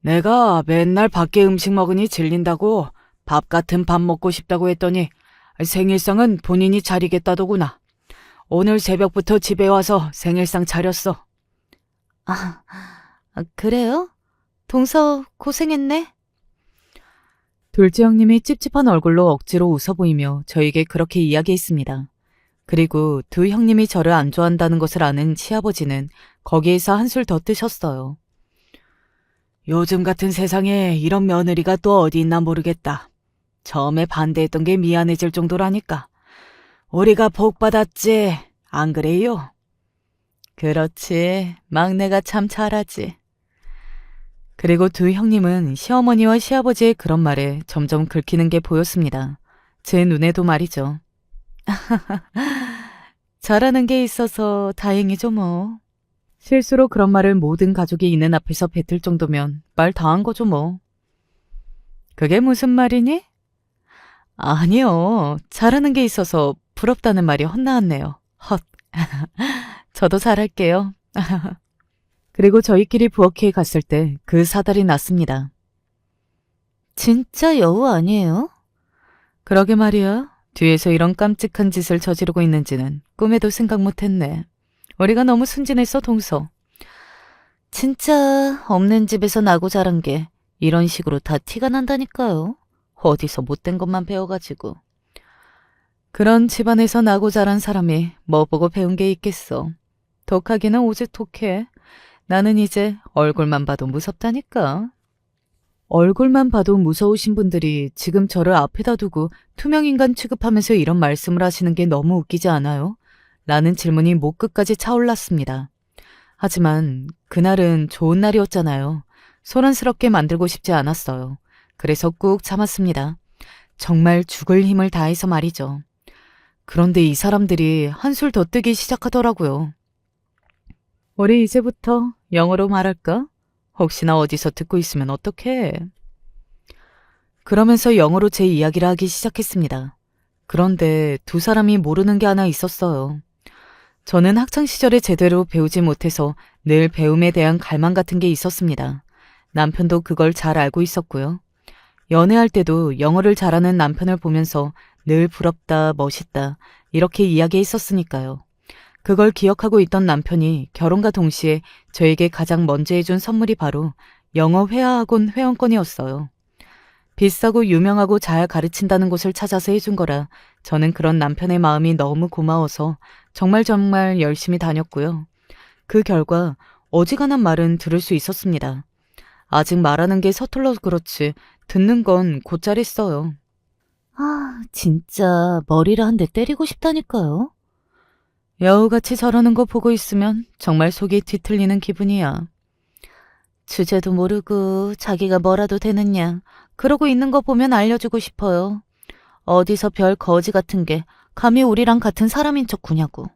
내가 맨날 밖에 음식 먹으니 질린다고 밥 같은 밥 먹고 싶다고 했더니 생일상은 본인이 차리겠다더구나. 오늘 새벽부터 집에 와서 생일상 차렸어. 그래요? 동서 고생했네. 둘째 형님이 찝찝한 얼굴로 억지로 웃어 보이며 저에게 그렇게 이야기했습니다. 그리고 두 형님이 저를 안 좋아한다는 것을 아는 시아버지는 거기에서 한술 더 뜨셨어요. 요즘 같은 세상에 이런 며느리가 또 어디 있나 모르겠다. 처음에 반대했던 게 미안해질 정도라니까. 우리가 복 받았지, 안 그래요? 그렇지, 막내가 참 잘하지. 그리고 두 형님은 시어머니와 시아버지의 그런 말에 점점 긁히는 게 보였습니다. 제 눈에도 말이죠. 잘하는 게 있어서 다행이죠 뭐. 실수로 그런 말을 모든 가족이 있는 앞에서 뱉을 정도면 말 다 한 거죠 뭐. 그게 무슨 말이니? 아니요. 잘하는 게 있어서 부럽다는 말이 헛나왔네요. 헛. 저도 잘할게요. 그리고 저희끼리 부엌에 갔을 때 그 사달이 났습니다. 진짜 여우 아니에요? 그러게 말이야. 뒤에서 이런 깜찍한 짓을 저지르고 있는지는 꿈에도 생각 못했네. 우리가 너무 순진했어, 동서. 진짜 없는 집에서 나고 자란 게 이런 식으로 다 티가 난다니까요. 어디서 못된 것만 배워가지고. 그런 집안에서 나고 자란 사람이 뭐 보고 배운 게 있겠어. 독하기는 오직 독해. 나는 이제 얼굴만 봐도 무섭다니까. 얼굴만 봐도 무서우신 분들이 지금 저를 앞에다 두고 투명인간 취급하면서 이런 말씀을 하시는 게 너무 웃기지 않아요? 라는 질문이 목 끝까지 차올랐습니다. 하지만 그날은 좋은 날이었잖아요. 소란스럽게 만들고 싶지 않았어요. 그래서 꾹 참았습니다. 정말 죽을 힘을 다해서 말이죠. 그런데 이 사람들이 한술 더 뜨기 시작하더라고요. 우리 이제부터 영어로 말할까? 혹시나 어디서 듣고 있으면 어떡해? 그러면서 영어로 제 이야기를 하기 시작했습니다. 그런데 두 사람이 모르는 게 하나 있었어요. 저는 학창시절에 제대로 배우지 못해서 늘 배움에 대한 갈망 같은 게 있었습니다. 남편도 그걸 잘 알고 있었고요. 연애할 때도 영어를 잘하는 남편을 보면서 늘 부럽다, 멋있다 이렇게 이야기했었으니까요. 그걸 기억하고 있던 남편이 결혼과 동시에 저에게 가장 먼저 해준 선물이 바로 영어 회화학원 회원권이었어요. 비싸고 유명하고 잘 가르친다는 곳을 찾아서 해준 거라 저는 그런 남편의 마음이 너무 고마워서 정말 열심히 다녔고요. 그 결과 어지간한 말은 들을 수 있었습니다. 아직 말하는 게 서툴러서 그렇지 듣는 건 곧잘 했어요. 진짜 머리를 한 대 때리고 싶다니까요. 여우같이 저러는 거 보고 있으면 정말 속이 뒤틀리는 기분이야. 주제도 모르고 자기가 뭐라도 되느냐 그러고 있는 거 보면 알려주고 싶어요. 어디서 별 거지 같은 게 감히 우리랑 같은 사람인 척 구냐고.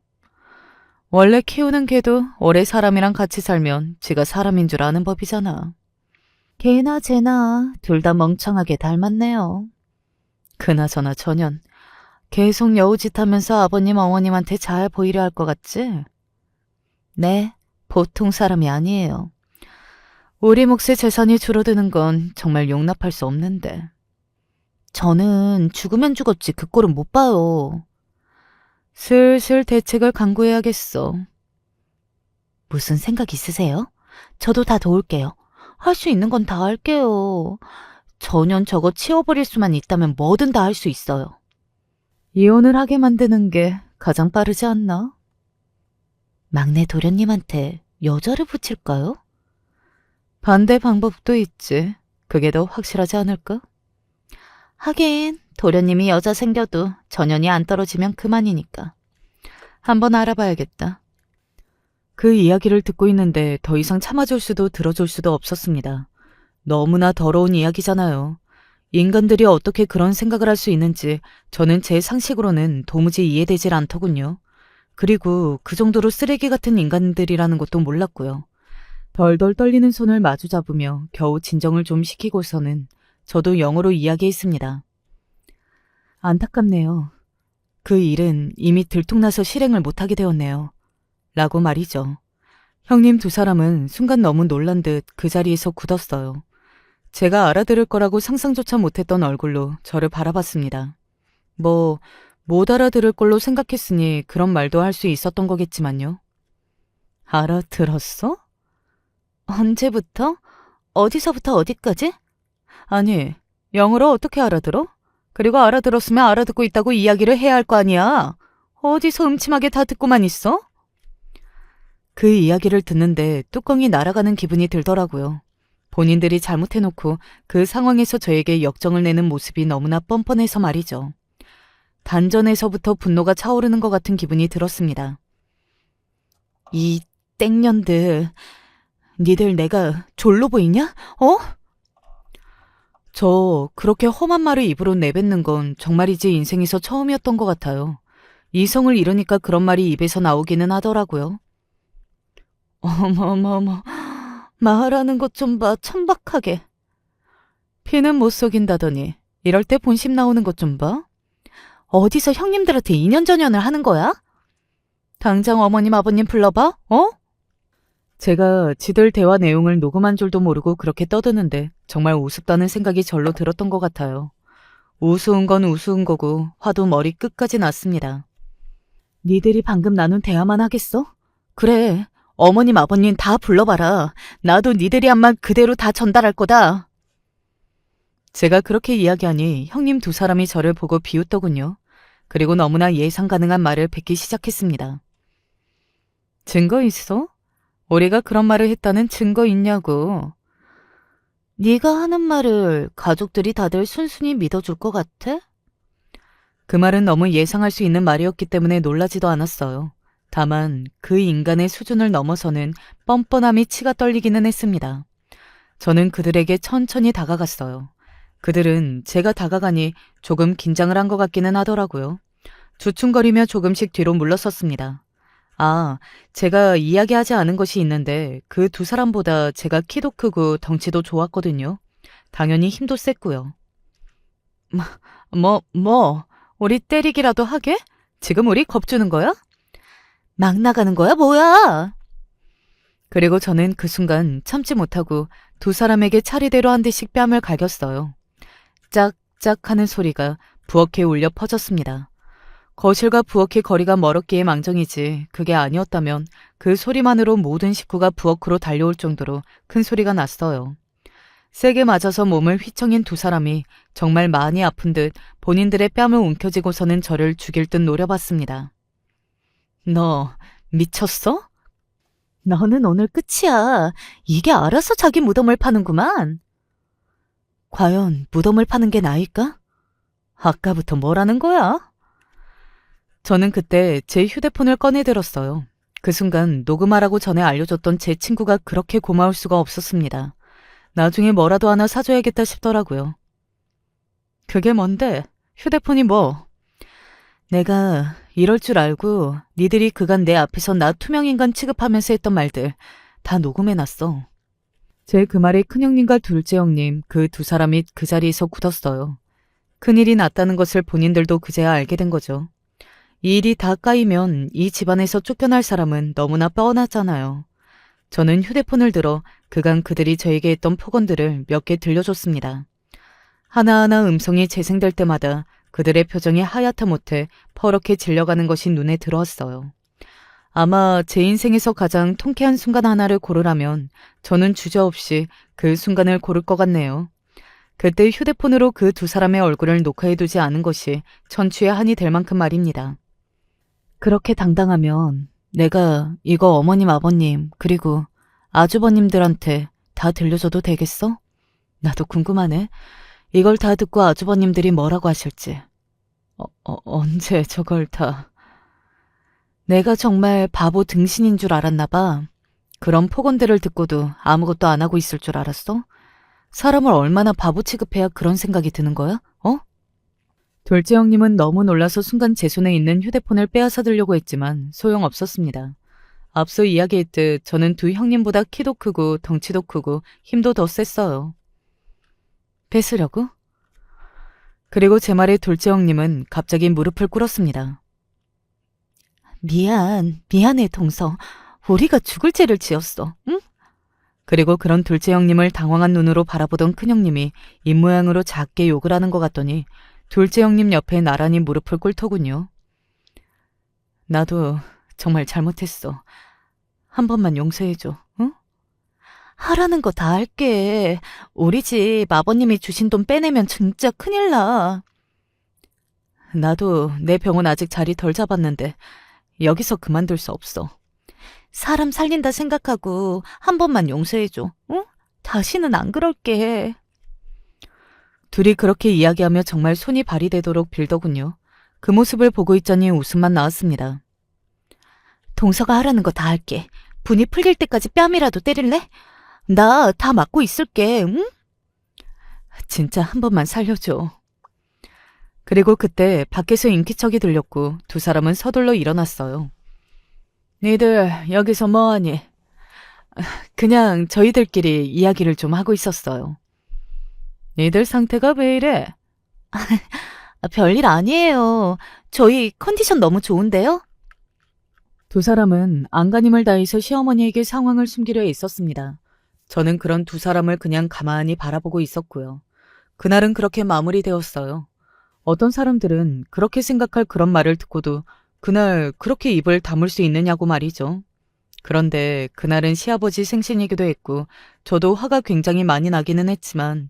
원래 키우는 개도 오래 사람이랑 같이 살면 지가 사람인 줄 아는 법이잖아. 걔나 쟤나 둘 다 멍청하게 닮았네요. 그나저나 전현, 계속 여우짓 하면서 아버님 어머님한테 잘 보이려 할 것 같지? 네, 보통 사람이 아니에요. 우리 몫의 재산이 줄어드는 건 정말 용납할 수 없는데. 저는 죽으면 죽었지 그 꼴은 못 봐요. 슬슬 대책을 강구해야겠어. 무슨 생각 있으세요? 저도 다 도울게요. 할 수 있는 건 다 할게요. 전현 저거 치워버릴 수만 있다면 뭐든 다 할 수 있어요. 이혼을 하게 만드는 게 가장 빠르지 않나? 막내 도련님한테 여자를 붙일까요? 반대 방법도 있지. 그게 더 확실하지 않을까? 하긴 도련님이 여자 생겨도 전현이 안 떨어지면 그만이니까. 한번 알아봐야겠다. 그 이야기를 듣고 있는데 더 이상 참아줄 수도 들어줄 수도 없었습니다. 너무나 더러운 이야기잖아요. 인간들이 어떻게 그런 생각을 할 수 있는지 저는 제 상식으로는 도무지 이해되질 않더군요. 그리고 그 정도로 쓰레기 같은 인간들이라는 것도 몰랐고요. 덜덜 떨리는 손을 마주 잡으며 겨우 진정을 좀 시키고서는 저도 영어로 이야기했습니다. 안타깝네요. 그 일은 이미 들통나서 실행을 못하게 되었네요. 라고 말이죠. 형님 두 사람은 순간 너무 놀란 듯 그 자리에서 굳었어요. 제가 알아들을 거라고 상상조차 못했던 얼굴로 저를 바라봤습니다. 못 알아들을 걸로 생각했으니 그런 말도 할 수 있었던 거겠지만요. 알아들었어? 언제부터? 어디서부터 어디까지? 아니, 영어로 어떻게 알아들어? 그리고 알아들었으면 알아듣고 있다고 이야기를 해야 할 거 아니야. 어디서 음침하게 다 듣고만 있어? 그 이야기를 듣는데 뚜껑이 날아가는 기분이 들더라고요. 본인들이 잘못해놓고 그 상황에서 저에게 역정을 내는 모습이 너무나 뻔뻔해서 말이죠. 단전에서부터 분노가 차오르는 것 같은 기분이 들었습니다. 이 땡년들, 니들 내가 졸로 보이냐? 어? 저 그렇게 험한 말을 입으로 내뱉는 건 정말이지 인생에서 처음이었던 것 같아요. 이성을 잃으니까 그런 말이 입에서 나오기는 하더라고요. 어머머머, 말하는 것 좀 봐, 천박하게. 피는 못 속인다더니 이럴 때 본심 나오는 것 좀 봐. 어디서 형님들한테 인연전연을 하는 거야? 당장 어머님 아버님 불러봐, 어? 제가 지들 대화 내용을 녹음한 줄도 모르고 그렇게 떠드는데 정말 우습다는 생각이 절로 들었던 것 같아요. 우스운 건 우스운 거고 화도 머리 끝까지 났습니다. 니들이 방금 나눈 대화만 하겠어? 그래, 어머님 아버님 다 불러봐라. 나도 니들이 한 말 그대로 다 전달할 거다. 제가 그렇게 이야기하니 형님 두 사람이 저를 보고 비웃더군요. 그리고 너무나 예상 가능한 말을 뱉기 시작했습니다. 증거 있어? 우리가 그런 말을 했다는 증거 있냐고. 네가 하는 말을 가족들이 다들 순순히 믿어줄 것 같아? 그 말은 너무 예상할 수 있는 말이었기 때문에 놀라지도 않았어요. 다만 그 인간의 수준을 넘어서는 뻔뻔함이 치가 떨리기는 했습니다. 저는 그들에게 천천히 다가갔어요. 그들은 제가 다가가니 조금 긴장을 한 것 같기는 하더라고요. 주춤거리며 조금씩 뒤로 물러섰습니다. 아, 제가 이야기하지 않은 것이 있는데 그 두 사람보다 제가 키도 크고 덩치도 좋았거든요. 당연히 힘도 셌고요. 우리 때리기라도 하게? 지금 우리 겁주는 거야? 막 나가는 거야, 뭐야? 그리고 저는 그 순간 참지 못하고 두 사람에게 차례대로 한 대씩 뺨을 갈겼어요. 짝짝 하는 소리가 부엌에 울려 퍼졌습니다. 거실과 부엌의 거리가 멀었기에 망정이지 그게 아니었다면 그 소리만으로 모든 식구가 부엌으로 달려올 정도로 큰 소리가 났어요. 세게 맞아서 몸을 휘청인 두 사람이 정말 많이 아픈 듯 본인들의 뺨을 움켜쥐고서는 저를 죽일 듯 노려봤습니다. 너 미쳤어? 너는 오늘 끝이야. 이게 알아서 자기 무덤을 파는구만. 과연 무덤을 파는 게 나일까? 아까부터 뭐라는 거야? 저는 그때 제 휴대폰을 꺼내들었어요. 그 순간 녹음하라고 전에 알려줬던 제 친구가 그렇게 고마울 수가 없었습니다. 나중에 뭐라도 하나 사줘야겠다 싶더라고요. 그게 뭔데? 휴대폰이 뭐? 내가 이럴 줄 알고 니들이 그간 내 앞에서 나 투명인간 취급하면서 했던 말들 다 녹음해놨어. 제 그 말에 큰형님과 둘째 형님 그 두 사람이 그 자리에서 굳었어요. 큰일이 났다는 것을 본인들도 그제야 알게 된 거죠. 이 일이 다 까이면 이 집안에서 쫓겨날 사람은 너무나 뻔하잖아요. 저는 휴대폰을 들어 그간 그들이 저에게 했던 폭언들을 몇 개 들려줬습니다. 하나하나 음성이 재생될 때마다 그들의 표정이 하얗다 못해 퍼렇게 질려가는 것이 눈에 들어왔어요. 아마 제 인생에서 가장 통쾌한 순간 하나를 고르라면 저는 주저없이 그 순간을 고를 것 같네요. 그때 휴대폰으로 그 두 사람의 얼굴을 녹화해두지 않은 것이 천추의 한이 될 만큼 말입니다. 그렇게 당당하면 내가 이거 어머님, 아버님, 그리고 아주버님들한테 다 들려줘도 되겠어? 나도 궁금하네. 이걸 다 듣고 아주버님들이 뭐라고 하실지. 언제 저걸 다... 내가 정말 바보 등신인 줄 알았나 봐. 그런 폭언들을 듣고도 아무것도 안 하고 있을 줄 알았어? 사람을 얼마나 바보 취급해야 그런 생각이 드는 거야? 둘째 형님은 너무 놀라서 순간 제 손에 있는 휴대폰을 빼앗아들려고 했지만 소용없었습니다. 앞서 이야기했듯 저는 두 형님보다 키도 크고 덩치도 크고 힘도 더 셌어요. 뺏으려고? 그리고 제 말에 둘째 형님은 갑자기 무릎을 꿇었습니다. 미안해, 동서. 우리가 죽을 죄를 지었어, 응? 그리고 그런 둘째 형님을 당황한 눈으로 바라보던 큰형님이 입모양으로 작게 욕을 하는 것 같더니 둘째 형님 옆에 나란히 무릎을 꿇더군요. 나도 정말 잘못했어. 한 번만 용서해줘, 응? 하라는 거 다 할게. 우리 집 아버님이 주신 돈 빼내면 진짜 큰일 나. 나도 내 병원 아직 자리 덜 잡았는데 여기서 그만둘 수 없어. 사람 살린다 생각하고 한 번만 용서해줘, 응? 다시는 안 그럴게. 둘이 그렇게 이야기하며 정말 손이 발이 되도록 빌더군요. 그 모습을 보고 있자니 웃음만 나왔습니다. 동서가 하라는 거 다 할게. 분이 풀릴 때까지 뺨이라도 때릴래? 나 다 막고 있을게, 응? 진짜 한 번만 살려줘. 그리고 그때 밖에서 인기척이 들렸고 두 사람은 서둘러 일어났어요. 니들 여기서 뭐하니? 그냥 저희들끼리 이야기를 좀 하고 있었어요. 니들 상태가 왜 이래? 별일 아니에요. 저희 컨디션 너무 좋은데요? 두 사람은 안간힘을 다해서 시어머니에게 상황을 숨기려 애썼습니다. 저는 그런 두 사람을 그냥 가만히 바라보고 있었고요. 그날은 그렇게 마무리되었어요. 어떤 사람들은 그렇게 생각할 그런 말을 듣고도 그날 그렇게 입을 다물 수 있느냐고 말이죠. 그런데 그날은 시아버지 생신이기도 했고 저도 화가 굉장히 많이 나기는 했지만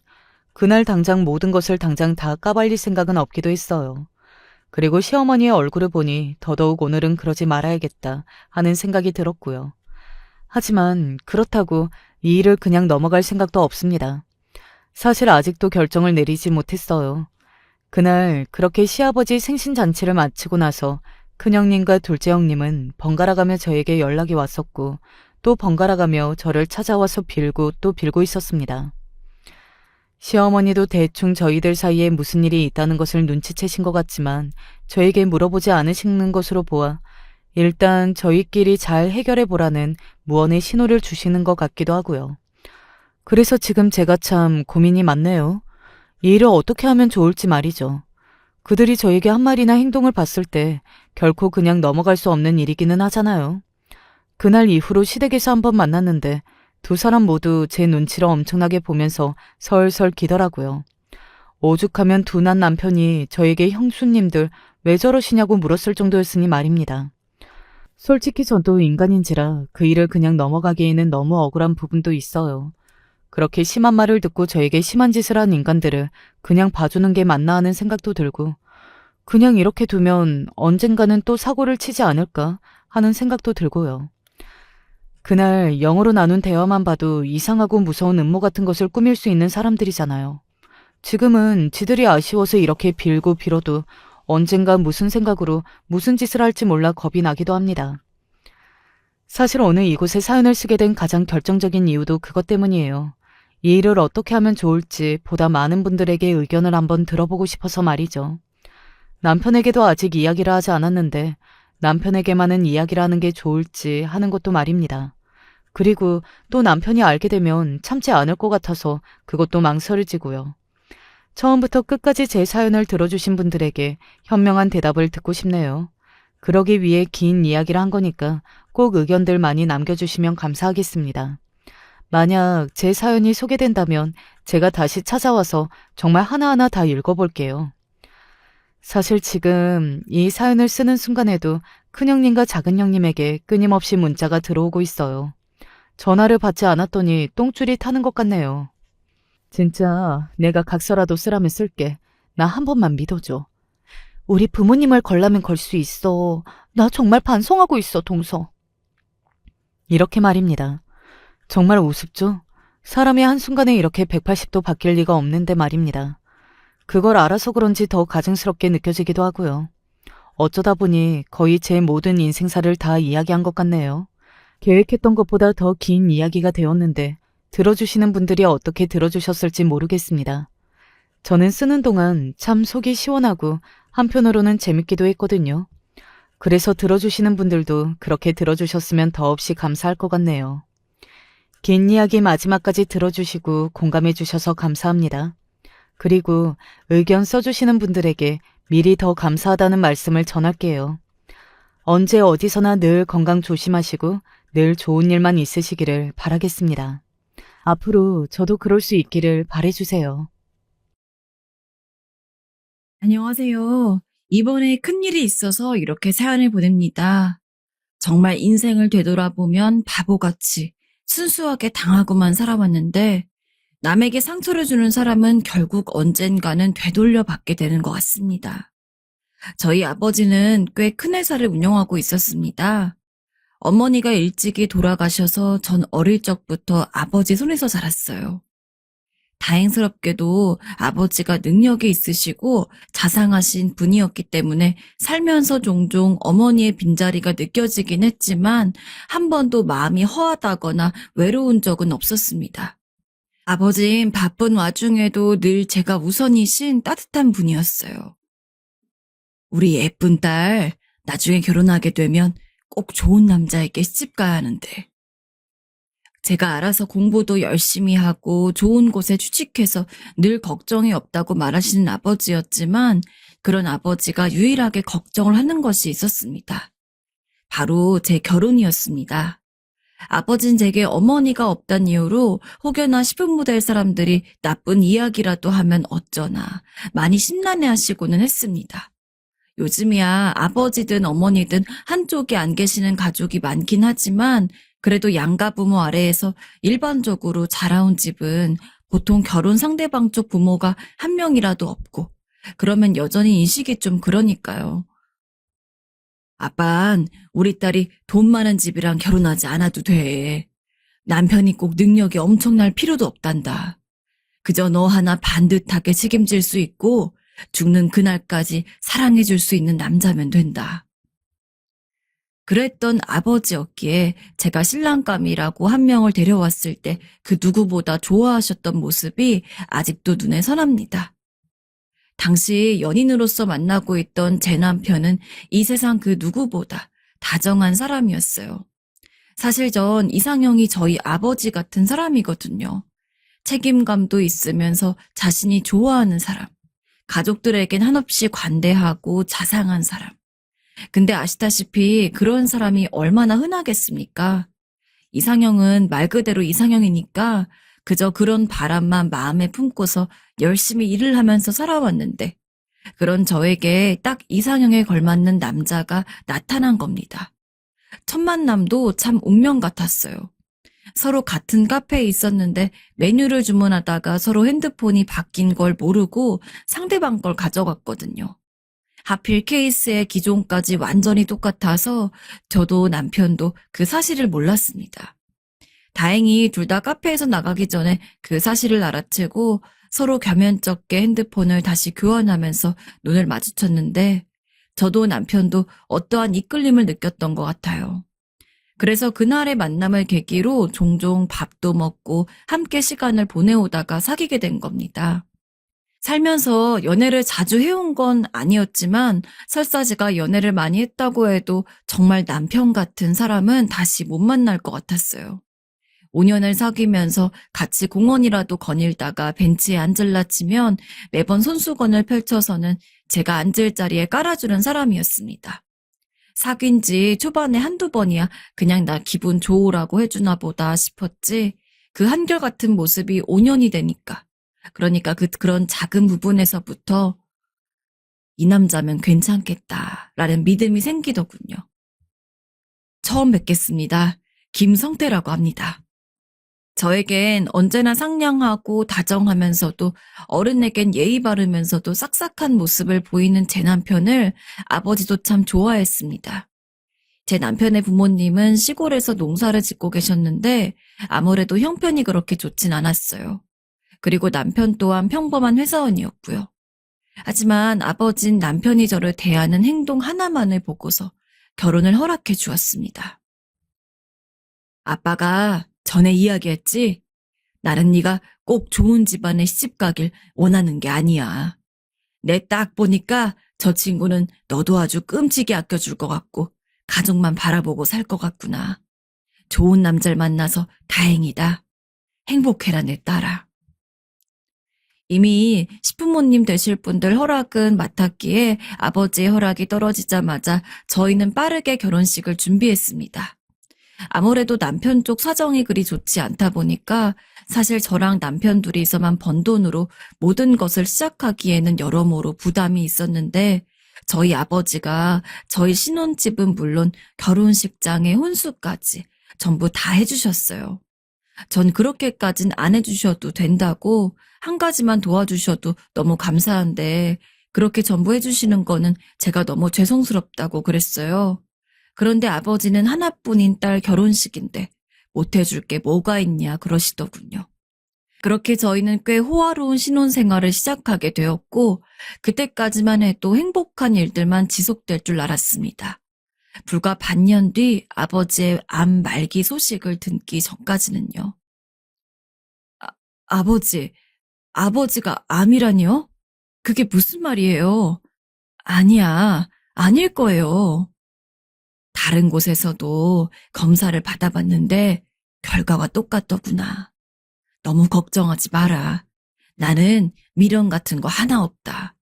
그날 당장 모든 것을 당장 다 까발릴 생각은 없기도 했어요. 그리고 시어머니의 얼굴을 보니 더더욱 오늘은 그러지 말아야겠다 하는 생각이 들었고요. 하지만 그렇다고 이 일을 그냥 넘어갈 생각도 없습니다. 사실 아직도 결정을 내리지 못했어요. 그날 그렇게 시아버지 생신잔치를 마치고 나서 큰형님과 둘째 형님은 번갈아가며 저에게 연락이 왔었고 또 번갈아가며 저를 찾아와서 빌고 또 빌고 있었습니다. 시어머니도 대충 저희들 사이에 무슨 일이 있다는 것을 눈치채신 것 같지만 저에게 물어보지 않으시는 것으로 보아 일단 저희끼리 잘 해결해보라는 무언의 신호를 주시는 것 같기도 하고요. 그래서 지금 제가 참 고민이 많네요. 이 일을 어떻게 하면 좋을지 말이죠. 그들이 저에게 한 말이나 행동을 봤을 때 결코 그냥 넘어갈 수 없는 일이기는 하잖아요. 그날 이후로 시댁에서 한번 만났는데 두 사람 모두 제 눈치를 엄청나게 보면서 설설 기더라고요. 오죽하면 둔한 남편이 저에게 형수님들 왜 저러시냐고 물었을 정도였으니 말입니다. 솔직히 저도 인간인지라 그 일을 그냥 넘어가기에는 너무 억울한 부분도 있어요. 그렇게 심한 말을 듣고 저에게 심한 짓을 한 인간들을 그냥 봐주는 게 맞나 하는 생각도 들고 그냥 이렇게 두면 언젠가는 또 사고를 치지 않을까 하는 생각도 들고요. 그날 영어로 나눈 대화만 봐도 이상하고 무서운 음모 같은 것을 꾸밀 수 있는 사람들이잖아요. 지금은 지들이 아쉬워서 이렇게 빌고 빌어도 언젠가 무슨 생각으로 무슨 짓을 할지 몰라 겁이 나기도 합니다. 사실 오늘 이곳에 사연을 쓰게 된 가장 결정적인 이유도 그것 때문이에요. 이 일을 어떻게 하면 좋을지 보다 많은 분들에게 의견을 한번 들어보고 싶어서 말이죠. 남편에게도 아직 이야기를 하지 않았는데 남편에게만은 이야기를 하는 게 좋을지 하는 것도 말입니다. 그리고 또 남편이 알게 되면 참지 않을 것 같아서 그것도 망설여지고요. 처음부터 끝까지 제 사연을 들어주신 분들에게 현명한 대답을 듣고 싶네요. 그러기 위해 긴 이야기를 한 거니까 꼭 의견들 많이 남겨주시면 감사하겠습니다. 만약 제 사연이 소개된다면 제가 다시 찾아와서 정말 하나하나 다 읽어볼게요. 사실 지금 이 사연을 쓰는 순간에도 큰형님과 작은형님에게 끊임없이 문자가 들어오고 있어요. 전화를 받지 않았더니 똥줄이 타는 것 같네요. 진짜 내가 각서라도 쓰라면 쓸게. 나 한 번만 믿어줘. 우리 부모님을 걸라면 걸 수 있어. 나 정말 반성하고 있어, 동서. 이렇게 말입니다. 정말 우습죠? 사람이 한순간에 이렇게 180도 바뀔 리가 없는데 말입니다. 그걸 알아서 그런지 더 가증스럽게 느껴지기도 하고요. 어쩌다 보니 거의 제 모든 인생사를 다 이야기한 것 같네요. 계획했던 것보다 더 긴 이야기가 되었는데 들어주시는 분들이 어떻게 들어주셨을지 모르겠습니다. 저는 쓰는 동안 참 속이 시원하고 한편으로는 재밌기도 했거든요. 그래서 들어주시는 분들도 그렇게 들어주셨으면 더없이 감사할 것 같네요. 긴 이야기 마지막까지 들어주시고 공감해 주셔서 감사합니다. 그리고 의견 써주시는 분들에게 미리 더 감사하다는 말씀을 전할게요. 언제 어디서나 늘 건강 조심하시고 늘 좋은 일만 있으시기를 바라겠습니다. 앞으로 저도 그럴 수 있기를 바라주세요. 안녕하세요. 이번에 큰일이 있어서 이렇게 사연을 보냅니다. 정말 인생을 되돌아보면 바보같이 순수하게 당하고만 살아왔는데 남에게 상처를 주는 사람은 결국 언젠가는 되돌려 받게 되는 것 같습니다. 저희 아버지는 꽤 큰 회사를 운영하고 있었습니다. 어머니가 일찍이 돌아가셔서 전 어릴 적부터 아버지 손에서 자랐어요. 다행스럽게도 아버지가 능력이 있으시고 자상하신 분이었기 때문에 살면서 종종 어머니의 빈자리가 느껴지긴 했지만 한 번도 마음이 허하다거나 외로운 적은 없었습니다. 아버진 바쁜 와중에도 늘 제가 우선이신 따뜻한 분이었어요. 우리 예쁜 딸, 나중에 결혼하게 되면 꼭 좋은 남자에게 시집 가야 하는데. 제가 알아서 공부도 열심히 하고 좋은 곳에 취직해서 늘 걱정이 없다고 말하시는 아버지였지만 그런 아버지가 유일하게 걱정을 하는 것이 있었습니다. 바로 제 결혼이었습니다. 아버진 제게 어머니가 없단 이유로 혹여나 시부모 될 사람들이 나쁜 이야기라도 하면 어쩌나 많이 심란해하시고는 했습니다. 요즘이야 아버지든 어머니든 한쪽에 안 계시는 가족이 많긴 하지만 그래도 양가 부모 아래에서 일반적으로 자라온 집은 보통 결혼 상대방 쪽 부모가 한 명이라도 없고 그러면 여전히 인식이 좀 그러니까요. 아빤 우리 딸이 돈 많은 집이랑 결혼하지 않아도 돼. 남편이 꼭 능력이 엄청날 필요도 없단다. 그저 너 하나 반듯하게 책임질 수 있고 죽는 그날까지 사랑해줄 수 있는 남자면 된다. 그랬던 아버지였기에 제가 신랑감이라고 한 명을 데려왔을 때 그 누구보다 좋아하셨던 모습이 아직도 눈에 선합니다. 당시 연인으로서 만나고 있던 제 남편은 이 세상 그 누구보다 다정한 사람이었어요. 사실 전 이상형이 저희 아버지 같은 사람이거든요. 책임감도 있으면서 자신이 좋아하는 사람, 가족들에겐 한없이 관대하고 자상한 사람. 근데 아시다시피 그런 사람이 얼마나 흔하겠습니까? 이상형은 말 그대로 이상형이니까 그저 그런 바람만 마음에 품고서 열심히 일을 하면서 살아왔는데 그런 저에게 딱 이상형에 걸맞는 남자가 나타난 겁니다. 첫 만남도 참 운명 같았어요. 서로 같은 카페에 있었는데 메뉴를 주문하다가 서로 핸드폰이 바뀐 걸 모르고 상대방 걸 가져갔거든요. 하필 케이스의 기종까지 완전히 똑같아서 저도 남편도 그 사실을 몰랐습니다. 다행히 둘 다 카페에서 나가기 전에 그 사실을 알아채고 서로 겸연쩍게 핸드폰을 다시 교환하면서 눈을 마주쳤는데 저도 남편도 어떠한 이끌림을 느꼈던 것 같아요. 그래서 그날의 만남을 계기로 종종 밥도 먹고 함께 시간을 보내오다가 사귀게 된 겁니다. 살면서 연애를 자주 해온 건 아니었지만 설사 제가 연애를 많이 했다고 해도 정말 남편 같은 사람은 다시 못 만날 것 같았어요. 5년을 사귀면서 같이 공원이라도 거닐다가 벤치에 앉을라 치면 매번 손수건을 펼쳐서는 제가 앉을 자리에 깔아주는 사람이었습니다. 사귄 지 초반에 한두 번이야 그냥 나 기분 좋으라고 해주나 보다 싶었지 그 한결같은 모습이 5년이 되니까 그러니까 그런 작은 부분에서부터 이 남자면 괜찮겠다라는 믿음이 생기더군요. 처음 뵙겠습니다. 김성태라고 합니다. 저에겐 언제나 상냥하고 다정하면서도 어른에겐 예의 바르면서도 싹싹한 모습을 보이는 제 남편을 아버지도 참 좋아했습니다. 제 남편의 부모님은 시골에서 농사를 짓고 계셨는데 아무래도 형편이 그렇게 좋진 않았어요. 그리고 남편 또한 평범한 회사원이었고요. 하지만 아버진 남편이 저를 대하는 행동 하나만을 보고서 결혼을 허락해 주었습니다. 아빠가 전에 이야기했지? 나는 네가 꼭 좋은 집안에 시집가길 원하는 게 아니야. 내 딱 보니까 저 친구는 너도 아주 끔찍이 아껴줄 것 같고 가족만 바라보고 살 것 같구나. 좋은 남자를 만나서 다행이다. 행복해라 내 딸아. 이미 시부모님 되실 분들 허락은 맡았기에 아버지의 허락이 떨어지자마자 저희는 빠르게 결혼식을 준비했습니다. 아무래도 남편 쪽 사정이 그리 좋지 않다 보니까 사실 저랑 남편 둘이서만 번 돈으로 모든 것을 시작하기에는 여러모로 부담이 있었는데 저희 아버지가 저희 신혼집은 물론 결혼식장의 혼수까지 전부 다 해주셨어요. 전 그렇게까진 안 해주셔도 된다고 한 가지만 도와주셔도 너무 감사한데 그렇게 전부 해주시는 거는 제가 너무 죄송스럽다고 그랬어요. 그런데 아버지는 하나뿐인 딸 결혼식인데 못해줄 게 뭐가 있냐 그러시더군요. 그렇게 저희는 꽤 호화로운 신혼생활을 시작하게 되었고 그때까지만 해도 행복한 일들만 지속될 줄 알았습니다. 불과 반년 뒤 아버지의 암 말기 소식을 듣기 전까지는요. 아버지가 암이라니요? 그게 무슨 말이에요? 아니야, 아닐 거예요. 다른 곳에서도 검사를 받아봤는데 결과가 똑같더구나. 너무 걱정하지 마라. 나는 미련 같은 거 하나 없다.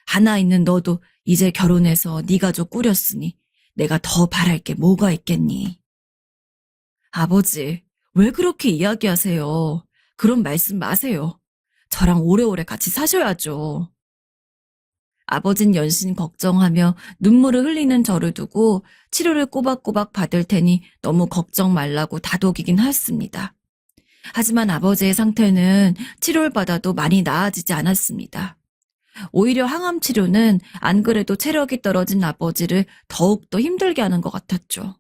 하나 있는 너도 이제 결혼해서 네 가족 꾸렸으니 내가 더 바랄 게 뭐가 있겠니? 아버지, 왜 그렇게 이야기하세요? 그런 말씀 마세요. 저랑 오래오래 같이 사셔야죠. 아버진 연신 걱정하며 눈물을 흘리는 저를 두고 치료를 꼬박꼬박 받을 테니 너무 걱정 말라고 다독이긴 했습니다. 하지만 아버지의 상태는 치료를 받아도 많이 나아지지 않았습니다. 오히려 항암 치료는 안 그래도 체력이 떨어진 아버지를 더욱더 힘들게 하는 것 같았죠.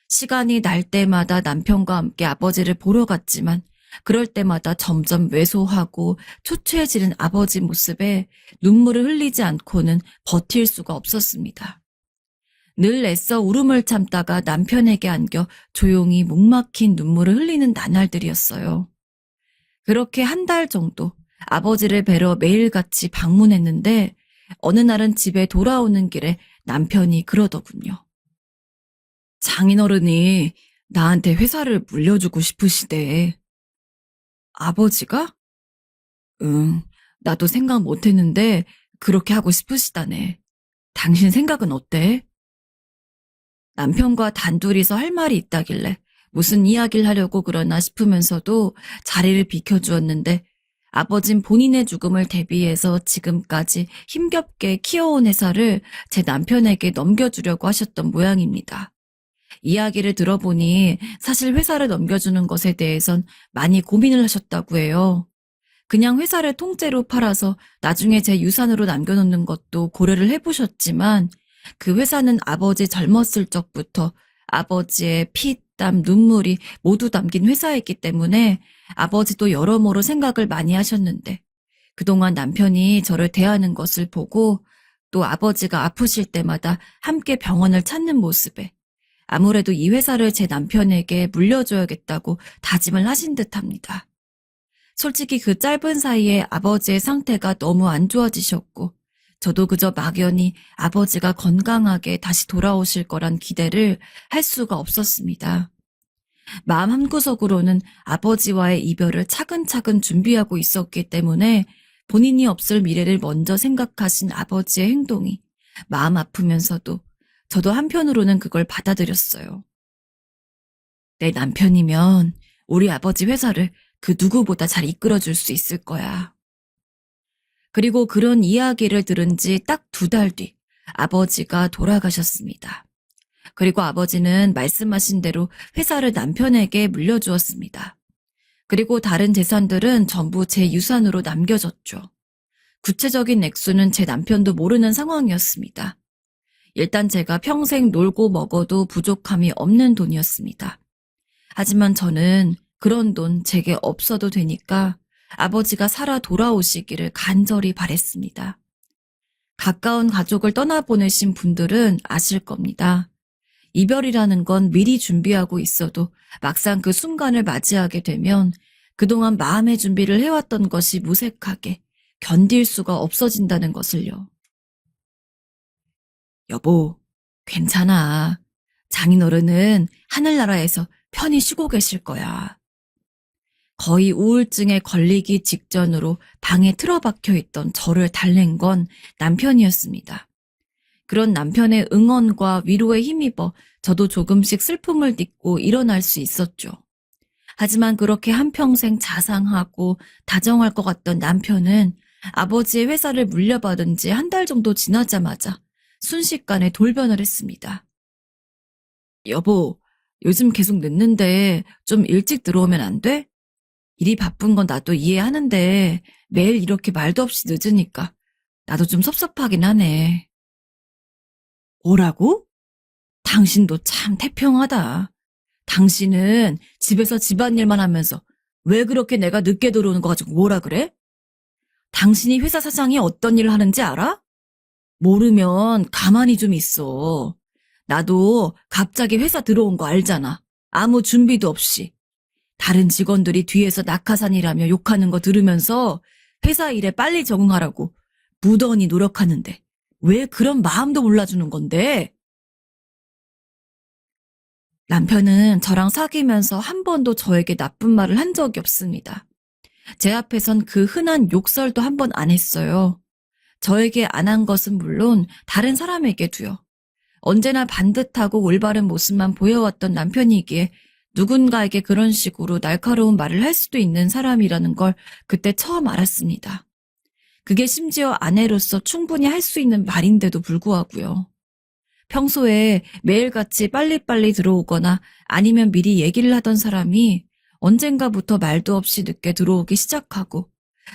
시간이 날 때마다 남편과 함께 아버지를 보러 갔지만 그럴 때마다 점점 왜소하고 초췌해지는 아버지 모습에 눈물을 흘리지 않고는 버틸 수가 없었습니다. 늘 애써 울음을 참다가 남편에게 안겨 조용히 목 막힌 눈물을 흘리는 나날들이었어요. 그렇게 한 달 정도 아버지를 뵈러 매일같이 방문했는데 어느 날은 집에 돌아오는 길에 남편이 그러더군요. 장인어른이 나한테 회사를 물려주고 싶으시대. 아버지가? 응, 나도 생각 못했는데 그렇게 하고 싶으시다네. 당신 생각은 어때? 남편과 단둘이서 할 말이 있다길래 무슨 이야기를 하려고 그러나 싶으면서도 자리를 비켜주었는데 아버진 본인의 죽음을 대비해서 지금까지 힘겹게 키워온 회사를 제 남편에게 넘겨주려고 하셨던 모양입니다. 이야기를 들어보니 사실 회사를 넘겨주는 것에 대해선 많이 고민을 하셨다고 해요. 그냥 회사를 통째로 팔아서 나중에 제 유산으로 남겨놓는 것도 고려를 해보셨지만 그 회사는 아버지 젊었을 적부터 아버지의 피, 땀, 눈물이 모두 담긴 회사였기 때문에 아버지도 여러모로 생각을 많이 하셨는데 그동안 남편이 저를 대하는 것을 보고 또 아버지가 아프실 때마다 함께 병원을 찾는 모습에 아무래도 이 회사를 제 남편에게 물려줘야겠다고 다짐을 하신 듯합니다. 솔직히 그 짧은 사이에 아버지의 상태가 너무 안 좋아지셨고 저도 그저 막연히 아버지가 건강하게 다시 돌아오실 거란 기대를 할 수가 없었습니다. 마음 한구석으로는 아버지와의 이별을 차근차근 준비하고 있었기 때문에 본인이 없을 미래를 먼저 생각하신 아버지의 행동이 마음 아프면서도 저도 한편으로는 그걸 받아들였어요. 내 남편이면 우리 아버지 회사를 그 누구보다 잘 이끌어줄 수 있을 거야. 그리고 그런 이야기를 들은 지 딱 2달 뒤 아버지가 돌아가셨습니다. 그리고 아버지는 말씀하신 대로 회사를 남편에게 물려주었습니다. 그리고 다른 재산들은 전부 제 유산으로 남겨졌죠. 구체적인 액수는 제 남편도 모르는 상황이었습니다. 일단 제가 평생 놀고 먹어도 부족함이 없는 돈이었습니다. 하지만 저는 그런 돈 제게 없어도 되니까 아버지가 살아 돌아오시기를 간절히 바랬습니다. 가까운 가족을 떠나보내신 분들은 아실 겁니다. 이별이라는 건 미리 준비하고 있어도 막상 그 순간을 맞이하게 되면 그동안 마음의 준비를 해왔던 것이 무색하게 견딜 수가 없어진다는 것을요. 여보, 괜찮아. 장인어른은 하늘나라에서 편히 쉬고 계실 거야. 거의 우울증에 걸리기 직전으로 방에 틀어박혀 있던 저를 달랜 건 남편이었습니다. 그런 남편의 응원과 위로에 힘입어 저도 조금씩 슬픔을 딛고 일어날 수 있었죠. 하지만 그렇게 한평생 자상하고 다정할 것 같던 남편은 아버지의 회사를 물려받은 지 1달 정도 지나자마자 순식간에 돌변을 했습니다. 여보, 요즘 계속 늦는데 좀 일찍 들어오면 안 돼? 일이 바쁜 건 나도 이해하는데 매일 이렇게 말도 없이 늦으니까 나도 좀 섭섭하긴 하네. 뭐라고? 당신도 참 태평하다. 당신은 집에서 집안일만 하면서 왜 그렇게 내가 늦게 들어오는 거 가지고 뭐라 그래? 당신이 회사 사장이 어떤 일을 하는지 알아? 모르면 가만히 좀 있어. 나도 갑자기 회사 들어온 거 알잖아. 아무 준비도 없이. 다른 직원들이 뒤에서 낙하산이라며 욕하는 거 들으면서 회사 일에 빨리 적응하라고 무던히 노력하는데 왜 그런 마음도 몰라주는 건데? 남편은 저랑 사귀면서 한 번도 저에게 나쁜 말을 한 적이 없습니다. 제 앞에선 그 흔한 욕설도 한 번 안 했어요. 저에게 안 한 것은 물론 다른 사람에게도요. 언제나 반듯하고 올바른 모습만 보여왔던 남편이기에 누군가에게 그런 식으로 날카로운 말을 할 수도 있는 사람이라는 걸 그때 처음 알았습니다. 그게 심지어 아내로서 충분히 할 수 있는 말인데도 불구하고요. 평소에 매일같이 빨리빨리 들어오거나 아니면 미리 얘기를 하던 사람이 언젠가부터 말도 없이 늦게 들어오기 시작하고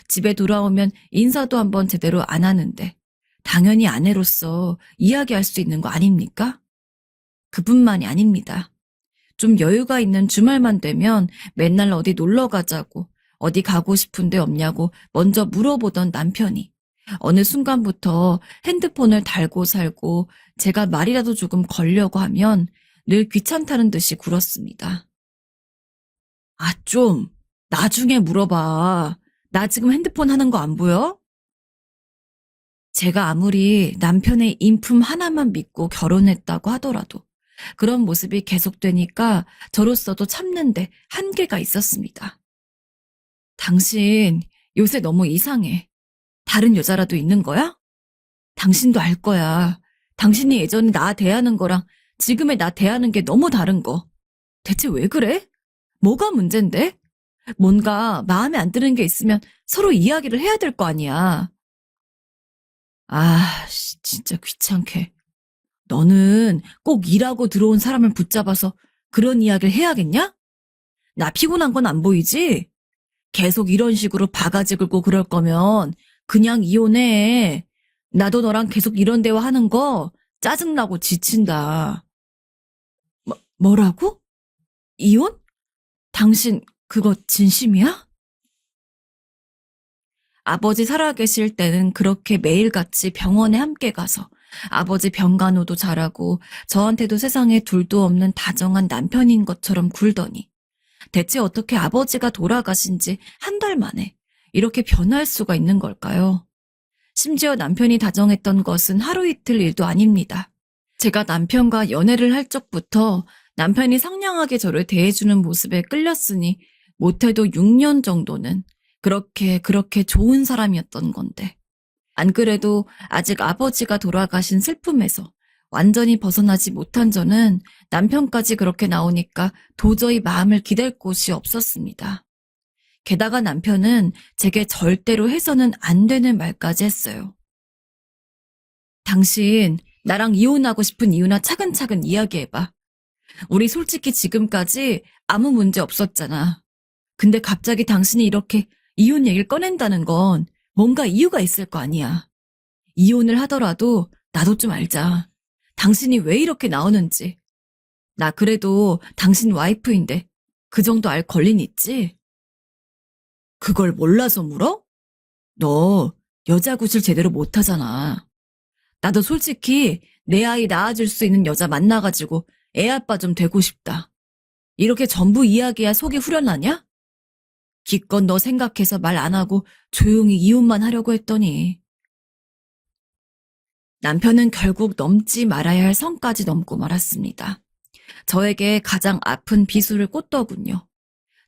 집에 돌아오면 인사도 한번 제대로 안 하는데 당연히 아내로서 이야기할 수 있는 거 아닙니까? 그뿐만이 아닙니다. 좀 여유가 있는 주말만 되면 맨날 어디 놀러 가자고 어디 가고 싶은 데 없냐고 먼저 물어보던 남편이 어느 순간부터 핸드폰을 달고 살고 제가 말이라도 조금 걸려고 하면 늘 귀찮다는 듯이 굴었습니다. 아, 좀 나중에 물어봐. 나 지금 핸드폰 하는 거 안 보여? 제가 아무리 남편의 인품 하나만 믿고 결혼했다고 하더라도 그런 모습이 계속되니까 저로서도 참는데 한계가 있었습니다. 당신 요새 너무 이상해. 다른 여자라도 있는 거야? 당신도 알 거야. 당신이 예전에 나 대하는 거랑 지금의 나 대하는 게 너무 다른 거. 대체 왜 그래? 뭐가 문젠데? 뭔가 마음에 안 드는 게 있으면 서로 이야기를 해야 될 거 아니야. 아, 진짜 귀찮게. 너는 꼭 일하고 들어온 사람을 붙잡아서 그런 이야기를 해야겠냐? 나 피곤한 건 안 보이지? 계속 이런 식으로 바가지 긁고 그럴 거면 그냥 이혼해. 나도 너랑 계속 이런 대화 하는 거 짜증나고 지친다. 뭐라고? 이혼? 당신 그거 진심이야? 아버지 살아계실 때는 그렇게 매일같이 병원에 함께 가서 아버지 병간호도 잘하고 저한테도 세상에 둘도 없는 다정한 남편인 것처럼 굴더니 대체 어떻게 아버지가 돌아가신 지 1달 만에 이렇게 변할 수가 있는 걸까요? 심지어 남편이 다정했던 것은 하루 이틀 일도 아닙니다. 제가 남편과 연애를 할 적부터 남편이 상냥하게 저를 대해주는 모습에 끌렸으니 못해도 6년 정도는 그렇게 좋은 사람이었던 건데. 안 그래도 아직 아버지가 돌아가신 슬픔에서 완전히 벗어나지 못한 저는 남편까지 그렇게 나오니까 도저히 마음을 기댈 곳이 없었습니다. 게다가 남편은 제게 절대로 해서는 안 되는 말까지 했어요. 당신 나랑 이혼하고 싶은 이유나 차근차근 이야기해봐. 우리 솔직히 지금까지 아무 문제 없었잖아. 근데 갑자기 당신이 이렇게 이혼 얘기를 꺼낸다는 건 뭔가 이유가 있을 거 아니야. 이혼을 하더라도 나도 좀 알자. 당신이 왜 이렇게 나오는지. 나 그래도 당신 와이프인데 그 정도 알 권리는 있지? 그걸 몰라서 물어? 너 여자 구실 제대로 못하잖아. 나도 솔직히 내 아이 낳아줄 수 있는 여자 만나가지고 애 아빠 좀 되고 싶다. 이렇게 전부 이야기야 속이 후련하냐? 기껏 너 생각해서 말 안 하고 조용히 이혼만 하려고 했더니. 남편은 결국 넘지 말아야 할 선까지 넘고 말았습니다. 저에게 가장 아픈 비수를 꽂더군요.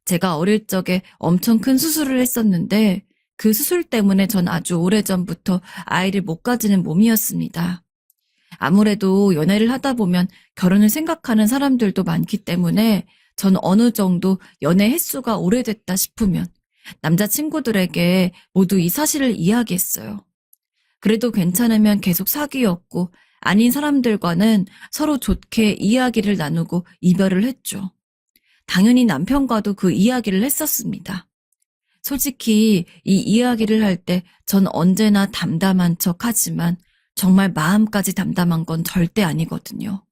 제가 어릴 적에 엄청 큰 수술을 했었는데 그 수술 때문에 전 아주 오래전부터 아이를 못 가지는 몸이었습니다. 아무래도 연애를 하다 보면 결혼을 생각하는 사람들도 많기 때문에 전 어느 정도 연애 횟수가 오래됐다 싶으면 남자친구들에게 모두 이 사실을 이야기했어요. 그래도 괜찮으면 계속 사귀었고 아닌 사람들과는 서로 좋게 이야기를 나누고 이별을 했죠. 당연히 남편과도 그 이야기를 했었습니다. 솔직히 이 이야기를 할 때 전 언제나 담담한 척 하지만 정말 마음까지 담담한 건 절대 아니거든요.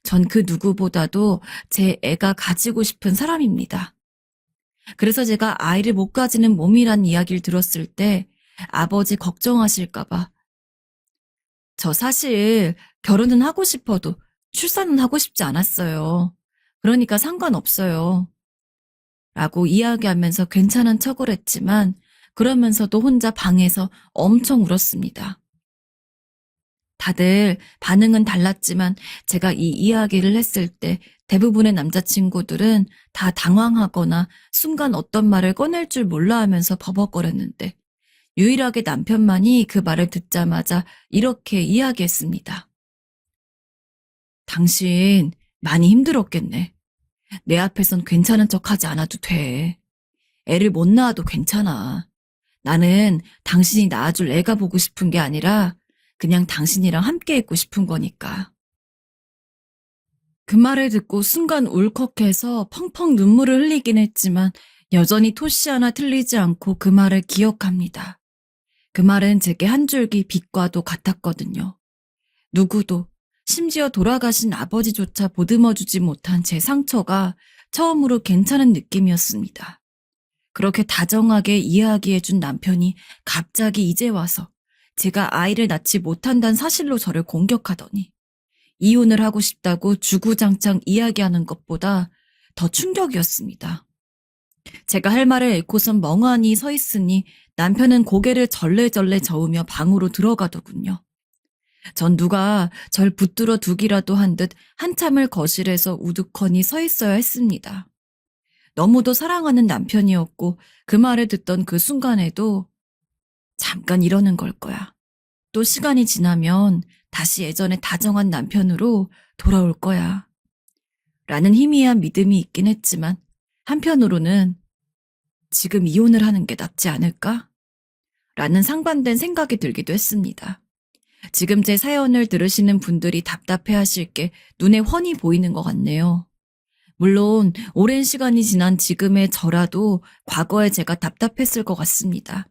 전 그 누구보다도 제 애가 가지고 싶은 사람입니다. 그래서 제가 아이를 못 가지는 몸이란 이야기를 들었을 때 아버지 걱정하실까봐 저 사실 결혼은 하고 싶어도 출산은 하고 싶지 않았어요. 그러니까 상관없어요. 라고 이야기하면서 괜찮은 척을 했지만 그러면서도 혼자 방에서 엄청 울었습니다. 다들 반응은 달랐지만 제가 이 이야기를 했을 때 대부분의 남자친구들은 다 당황하거나 순간 어떤 말을 꺼낼 줄 몰라 하면서 버벅거렸는데 유일하게 남편만이 그 말을 듣자마자 이렇게 이야기했습니다. 당신 많이 힘들었겠네. 내 앞에선 괜찮은 척하지 않아도 돼. 애를 못 낳아도 괜찮아. 나는 당신이 낳아줄 애가 보고 싶은 게 아니라 그냥 당신이랑 함께 있고 싶은 거니까. 그 말을 듣고 순간 울컥해서 펑펑 눈물을 흘리긴 했지만 여전히 토시 하나 틀리지 않고 그 말을 기억합니다. 그 말은 제게 한 줄기 빛과도 같았거든요. 누구도 심지어 돌아가신 아버지조차 보듬어주지 못한 제 상처가 처음으로 괜찮은 느낌이었습니다. 그렇게 다정하게 이야기해준 남편이 갑자기 이제 와서 제가 아이를 낳지 못한다는 사실로 저를 공격하더니 이혼을 하고 싶다고 주구장창 이야기하는 것보다 더 충격이었습니다. 제가 할 말을 잃고선 멍하니 서 있으니 남편은 고개를 절레절레 저으며 방으로 들어가더군요. 전 누가 절 붙들어 두기라도 한 듯 한참을 거실에서 우두커니 서 있어야 했습니다. 너무도 사랑하는 남편이었고 그 말을 듣던 그 순간에도 잠깐 이러는 걸 거야. 또 시간이 지나면 다시 예전에 다정한 남편으로 돌아올 거야. 라는 희미한 믿음이 있긴 했지만 한편으로는 지금 이혼을 하는 게 낫지 않을까? 라는 상반된 생각이 들기도 했습니다. 지금 제 사연을 들으시는 분들이 답답해하실 게 눈에 훤히 보이는 것 같네요. 물론 오랜 시간이 지난 지금의 저라도 과거에 제가 답답했을 것 같습니다.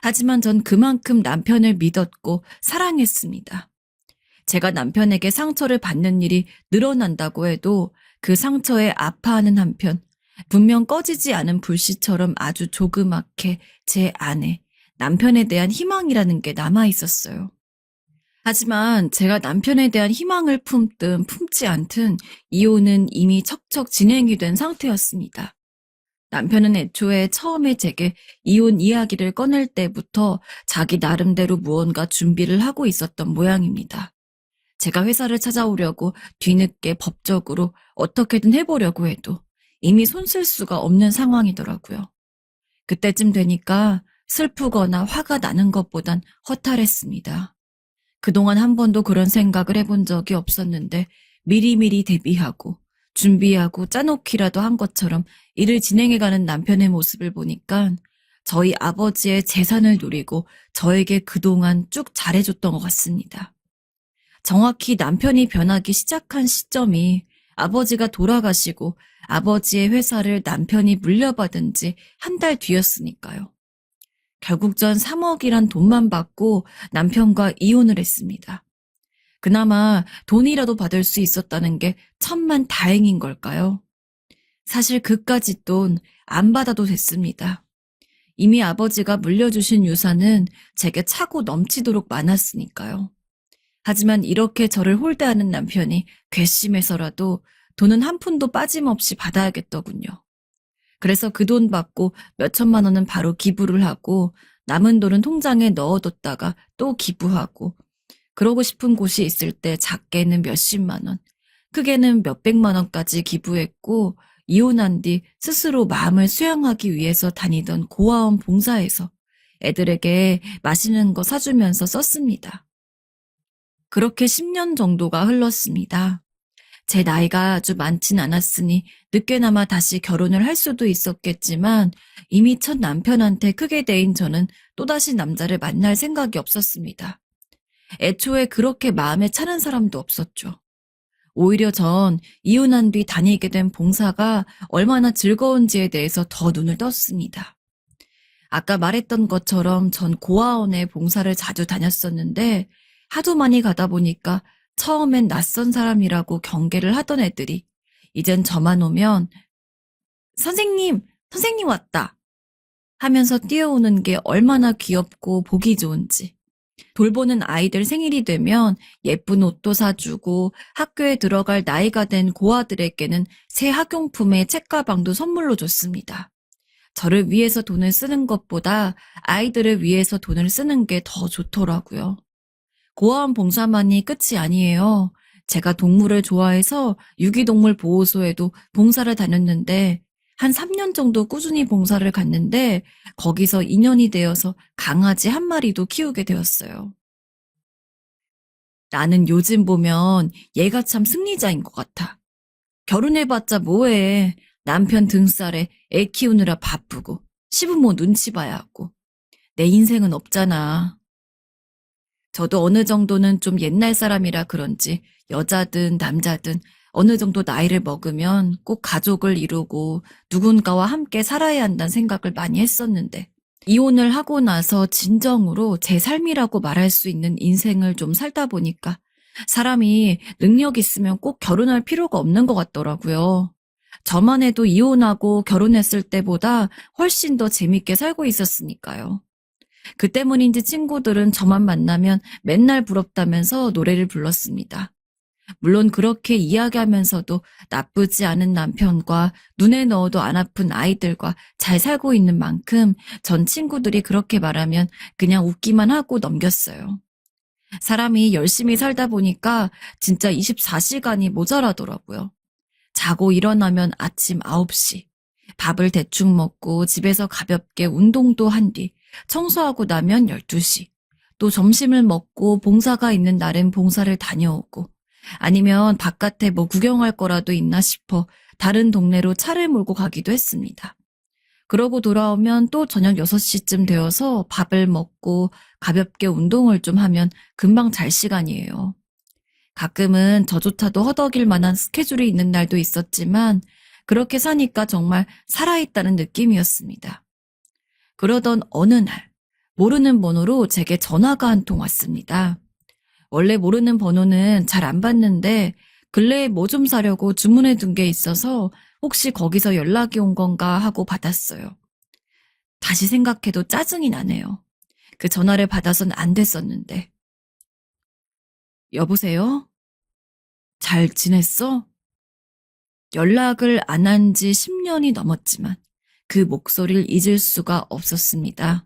하지만 전 그만큼 남편을 믿었고 사랑했습니다. 제가 남편에게 상처를 받는 일이 늘어난다고 해도 그 상처에 아파하는 한편 분명 꺼지지 않은 불씨처럼 아주 조그맣게 제 안에 남편에 대한 희망이라는 게 남아 있었어요. 하지만 제가 남편에 대한 희망을 품든 품지 않든 이혼은 이미 척척 진행이 된 상태였습니다. 남편은 애초에 처음에 제게 이혼 이야기를 꺼낼 때부터 자기 나름대로 무언가 준비를 하고 있었던 모양입니다. 제가 회사를 찾아오려고 뒤늦게 법적으로 어떻게든 해보려고 해도 이미 손 쓸 수가 없는 상황이더라고요. 그때쯤 되니까 슬프거나 화가 나는 것보단 허탈했습니다. 그동안 한 번도 그런 생각을 해본 적이 없었는데 미리미리 대비하고 준비하고 짜놓기라도 한 것처럼 일을 진행해가는 남편의 모습을 보니까 저희 아버지의 재산을 노리고 저에게 그동안 쭉 잘해줬던 것 같습니다. 정확히 남편이 변하기 시작한 시점이 아버지가 돌아가시고 아버지의 회사를 남편이 물려받은 지 한 달 뒤였으니까요. 결국 전 3억이란 돈만 받고 남편과 이혼을 했습니다. 그나마 돈이라도 받을 수 있었다는 게 천만 다행인 걸까요? 사실 그까짓 돈 안 받아도 됐습니다. 이미 아버지가 물려주신 유산은 제게 차고 넘치도록 많았으니까요. 하지만 이렇게 저를 홀대하는 남편이 괘씸해서라도 돈은 한 푼도 빠짐없이 받아야겠더군요. 그래서 그 돈 받고 몇 천만 원은 바로 기부를 하고 남은 돈은 통장에 넣어뒀다가 또 기부하고 그러고 싶은 곳이 있을 때 작게는 몇십만 원, 크게는 몇백만 원까지 기부했고 이혼한 뒤 스스로 마음을 수양하기 위해서 다니던 고아원 봉사에서 애들에게 맛있는 거 사주면서 썼습니다. 그렇게 10년 정도가 흘렀습니다. 제 나이가 아주 많진 않았으니 늦게나마 다시 결혼을 할 수도 있었겠지만 이미 첫 남편한테 크게 대인 저는 또다시 남자를 만날 생각이 없었습니다. 애초에 그렇게 마음에 차는 사람도 없었죠. 오히려 전 이혼한 뒤 다니게 된 봉사가 얼마나 즐거운지에 대해서 더 눈을 떴습니다. 아까 말했던 것처럼 전 고아원에 봉사를 자주 다녔었는데 하도 많이 가다 보니까 처음엔 낯선 사람이라고 경계를 하던 애들이 이젠 저만 오면 선생님 왔다 하면서 뛰어오는 게 얼마나 귀엽고 보기 좋은지. 돌보는 아이들 생일이 되면 예쁜 옷도 사주고 학교에 들어갈 나이가 된 고아들에게는 새 학용품에 책가방도 선물로 줬습니다. 저를 위해서 돈을 쓰는 것보다 아이들을 위해서 돈을 쓰는 게 더 좋더라고요. 고아원 봉사만이 끝이 아니에요. 제가 동물을 좋아해서 유기동물 보호소에도 봉사를 다녔는데 한 3년 정도 꾸준히 봉사를 갔는데 거기서 인연이 되어서 강아지 한 마리도 키우게 되었어요. 나는 요즘 보면 얘가 참 승리자인 것 같아. 결혼해봤자 뭐해. 남편 등살에 애 키우느라 바쁘고 시부모 눈치 봐야 하고 내 인생은 없잖아. 저도 어느 정도는 좀 옛날 사람이라 그런지 여자든 남자든 어느 정도 나이를 먹으면 꼭 가족을 이루고 누군가와 함께 살아야 한다는 생각을 많이 했었는데 이혼을 하고 나서 진정으로 제 삶이라고 말할 수 있는 인생을 좀 살다 보니까 사람이 능력 있으면 꼭 결혼할 필요가 없는 것 같더라고요. 저만 해도 이혼하고 결혼했을 때보다 훨씬 더 재밌게 살고 있었으니까요. 그 때문인지 친구들은 저만 만나면 맨날 부럽다면서 노래를 불렀습니다. 물론 그렇게 이야기하면서도 나쁘지 않은 남편과 눈에 넣어도 안 아픈 아이들과 잘 살고 있는 만큼 전 친구들이 그렇게 말하면 그냥 웃기만 하고 넘겼어요. 사람이 열심히 살다 보니까 진짜 24시간이 모자라더라고요. 자고 일어나면 아침 9시, 밥을 대충 먹고 집에서 가볍게 운동도 한 뒤 청소하고 나면 12시, 또 점심을 먹고 봉사가 있는 날엔 봉사를 다녀오고 아니면 바깥에 뭐 구경할 거라도 있나 싶어 다른 동네로 차를 몰고 가기도 했습니다. 그러고 돌아오면 또 저녁 6시쯤 되어서 밥을 먹고 가볍게 운동을 좀 하면 금방 잘 시간이에요. 가끔은 저조차도 허덕일 만한 스케줄이 있는 날도 있었지만 그렇게 사니까 정말 살아있다는 느낌이었습니다. 그러던 어느 날 모르는 번호로 제게 전화가 한 통 왔습니다. 원래 모르는 번호는 잘 안 받는데 근래에 뭐 좀 사려고 주문해 둔 게 있어서 혹시 거기서 연락이 온 건가 하고 받았어요. 다시 생각해도 짜증이 나네요. 그 전화를 받아선 안 됐었는데. 여보세요? 잘 지냈어? 연락을 안 한 지 10년이 넘었지만 그 목소리를 잊을 수가 없었습니다.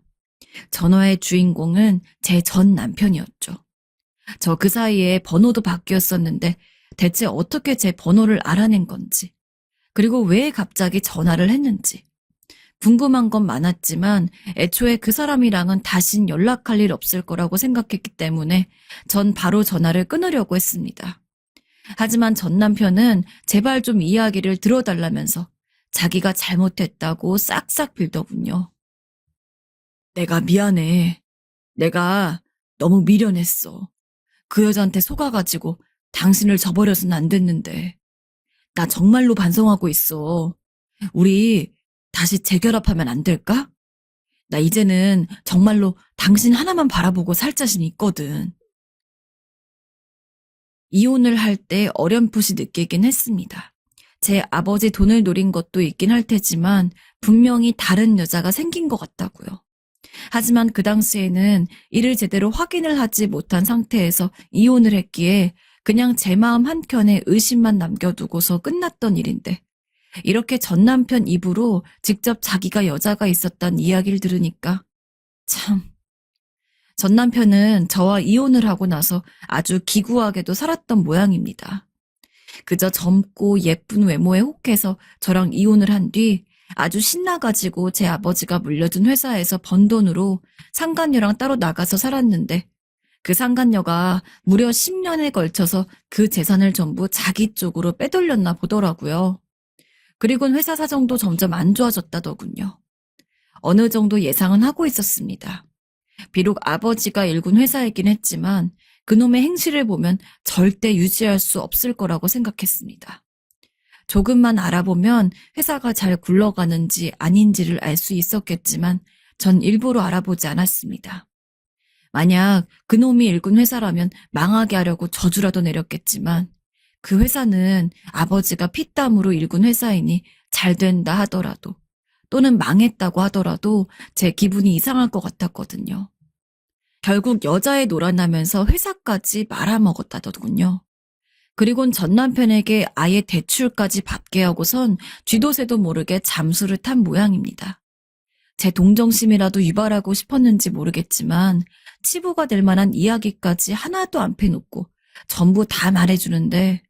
전화의 주인공은 제 전 남편이었죠. 저 그 사이에 번호도 바뀌었었는데 대체 어떻게 제 번호를 알아낸 건지, 그리고 왜 갑자기 전화를 했는지. 궁금한 건 많았지만 애초에 그 사람이랑은 다신 연락할 일 없을 거라고 생각했기 때문에 전 바로 전화를 끊으려고 했습니다. 하지만 전 남편은 제발 좀 이야기를 들어달라면서 자기가 잘못했다고 싹싹 빌더군요. 내가 미안해. 내가 너무 미련했어. 그 여자한테 속아가지고 당신을 저버려서는 안 됐는데. 나 정말로 반성하고 있어. 우리 다시 재결합하면 안 될까? 나 이제는 정말로 당신 하나만 바라보고 살 자신이 있거든. 이혼을 할 때 어렴풋이 느끼긴 했습니다. 제 아버지 돈을 노린 것도 있긴 할 테지만 분명히 다른 여자가 생긴 것 같다고요. 하지만 그 당시에는 이를 제대로 확인을 하지 못한 상태에서 이혼을 했기에 그냥 제 마음 한켠에 의심만 남겨두고서 끝났던 일인데, 이렇게 전 남편 입으로 직접 자기가 여자가 있었단 이야기를 들으니까 참, 전 남편은 저와 이혼을 하고 나서 아주 기구하게도 살았던 모양입니다. 그저 젊고 예쁜 외모에 혹해서 저랑 이혼을 한 뒤 아주 신나가지고 제 아버지가 물려준 회사에서 번 돈으로 상간녀랑 따로 나가서 살았는데, 그 상간녀가 무려 10년에 걸쳐서 그 재산을 전부 자기 쪽으로 빼돌렸나 보더라고요. 그리고는 회사 사정도 점점 안 좋아졌다더군요. 어느 정도 예상은 하고 있었습니다. 비록 아버지가 일군 회사이긴 했지만 그놈의 행실을 보면 절대 유지할 수 없을 거라고 생각했습니다. 조금만 알아보면 회사가 잘 굴러가는지 아닌지를 알 수 있었겠지만 전 일부러 알아보지 않았습니다. 만약 그놈이 일군 회사라면 망하게 하려고 저주라도 내렸겠지만 그 회사는 아버지가 피땀으로 일군 회사이니 잘 된다 하더라도 또는 망했다고 하더라도 제 기분이 이상할 것 같았거든요. 결국 여자에 놀아나면서 회사까지 말아먹었다더군요. 그리곤 전 남편에게 아예 대출까지 받게 하고선 쥐도새도 모르게 잠수를 탄 모양입니다. 제 동정심이라도 유발하고 싶었는지 모르겠지만 치부가 될 만한 이야기까지 하나도 안 패놓고 전부 다 말해주는데,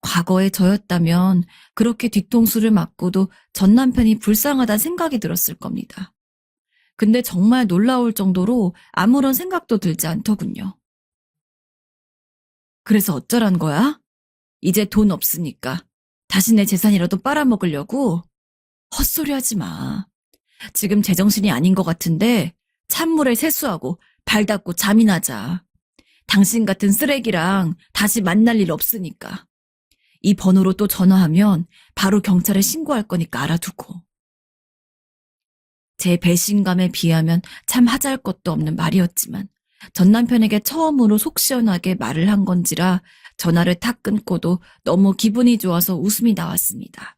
과거에 저였다면 그렇게 뒤통수를 맞고도 전 남편이 불쌍하다는 생각이 들었을 겁니다. 근데 정말 놀라울 정도로 아무런 생각도 들지 않더군요. 그래서 어쩌란 거야? 이제 돈 없으니까 다시 내 재산이라도 빨아먹으려고? 헛소리 하지 마. 지금 제정신이 아닌 것 같은데 찬물에 세수하고 발 닦고 잠이나 자. 당신 같은 쓰레기랑 다시 만날 일 없으니까. 이 번호로 또 전화하면 바로 경찰에 신고할 거니까 알아두고. 제 배신감에 비하면 참 하잘것도 없는 말이었지만 전 남편에게 처음으로 속 시원하게 말을 한 건지라 전화를 탁 끊고도 너무 기분이 좋아서 웃음이 나왔습니다.